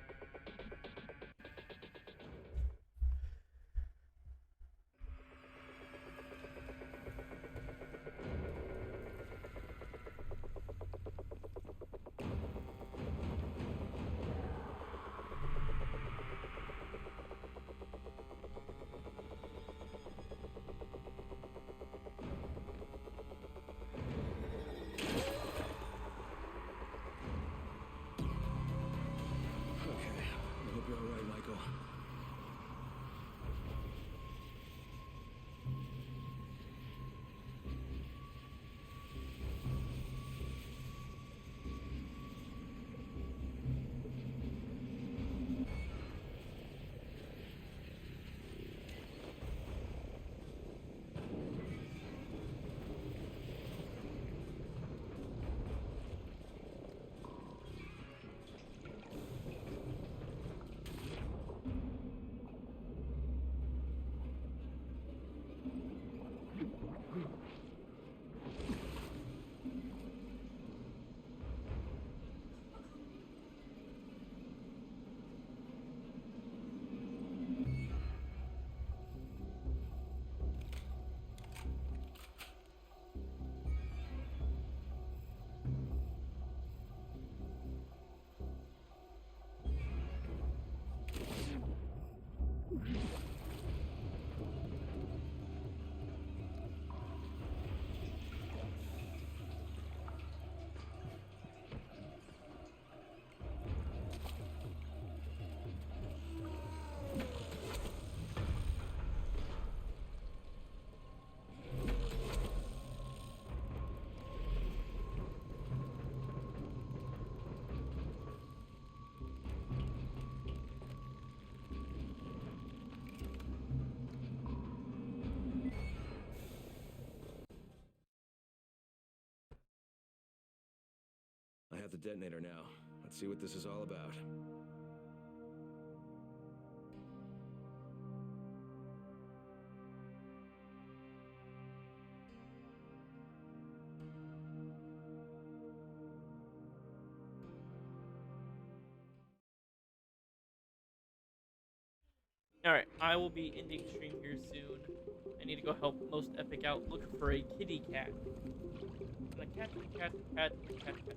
I have the detonator now. Let's see what this is all about. Alright, I will be ending stream here soon. I need to go help Most Epic out looking for a kitty cat. And a cat, and a cat, and a cat, and a cat, and a cat.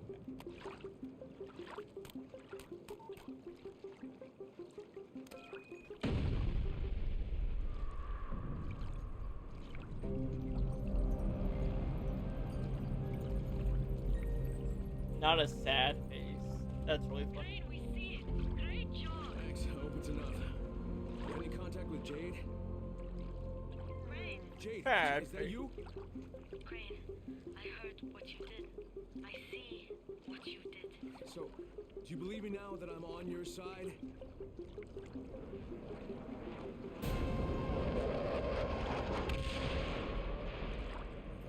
Not a sad face. That's really funny. We see it. Great job. Thanks. I hope it's enough. You have any contact with Jade? Crane. Jade, Bad is that you? Crane, I heard what you did. I see what you did. So, do you believe me now that I'm on your side?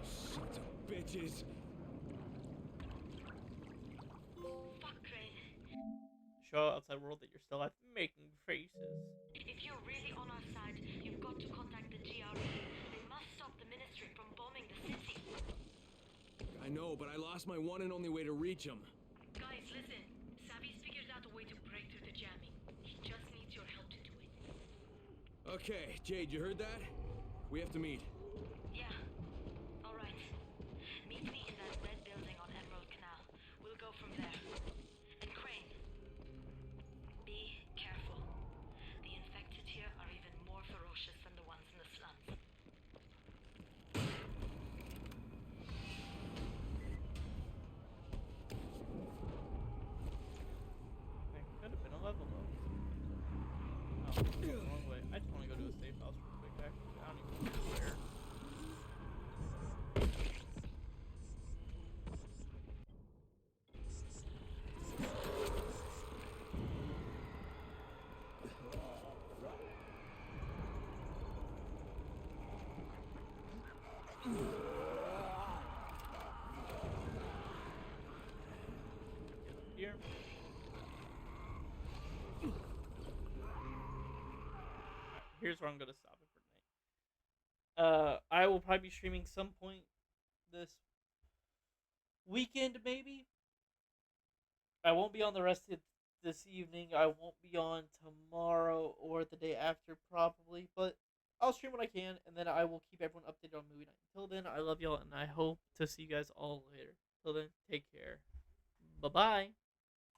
Sons of bitches. Fuck, Crane. Show outside world that you're still alive, making faces. If you're really on our side, you've got to contact the GRE. They must stop the ministry from bombing the city. I know, but I lost my one and only way to reach him. Guys, listen. Savvy's figured out a way to break through the jamming. He just needs your help to do it. Okay, Jade, you heard that? We have to meet. Yeah. All right. Meet me in that red building on Emerald Canal. We'll go from there. And Crane, be careful. The infected here are even more ferocious than the ones in the slums. That could have been a level up. Oh, I'm going the wrong way. I just want to go to a safe house real quick, actually. I don't even know where. Here. Here's where I'm gonna stop it for tonight. I will probably be streaming some point this weekend, maybe. I won't be on the rest of this evening. I won't be on tomorrow or the day after, probably. But I'll stream when I can, and then I will keep everyone updated on movie night. Until then, I love y'all, and I hope to see you guys all later. Till then, take care. Bye-bye.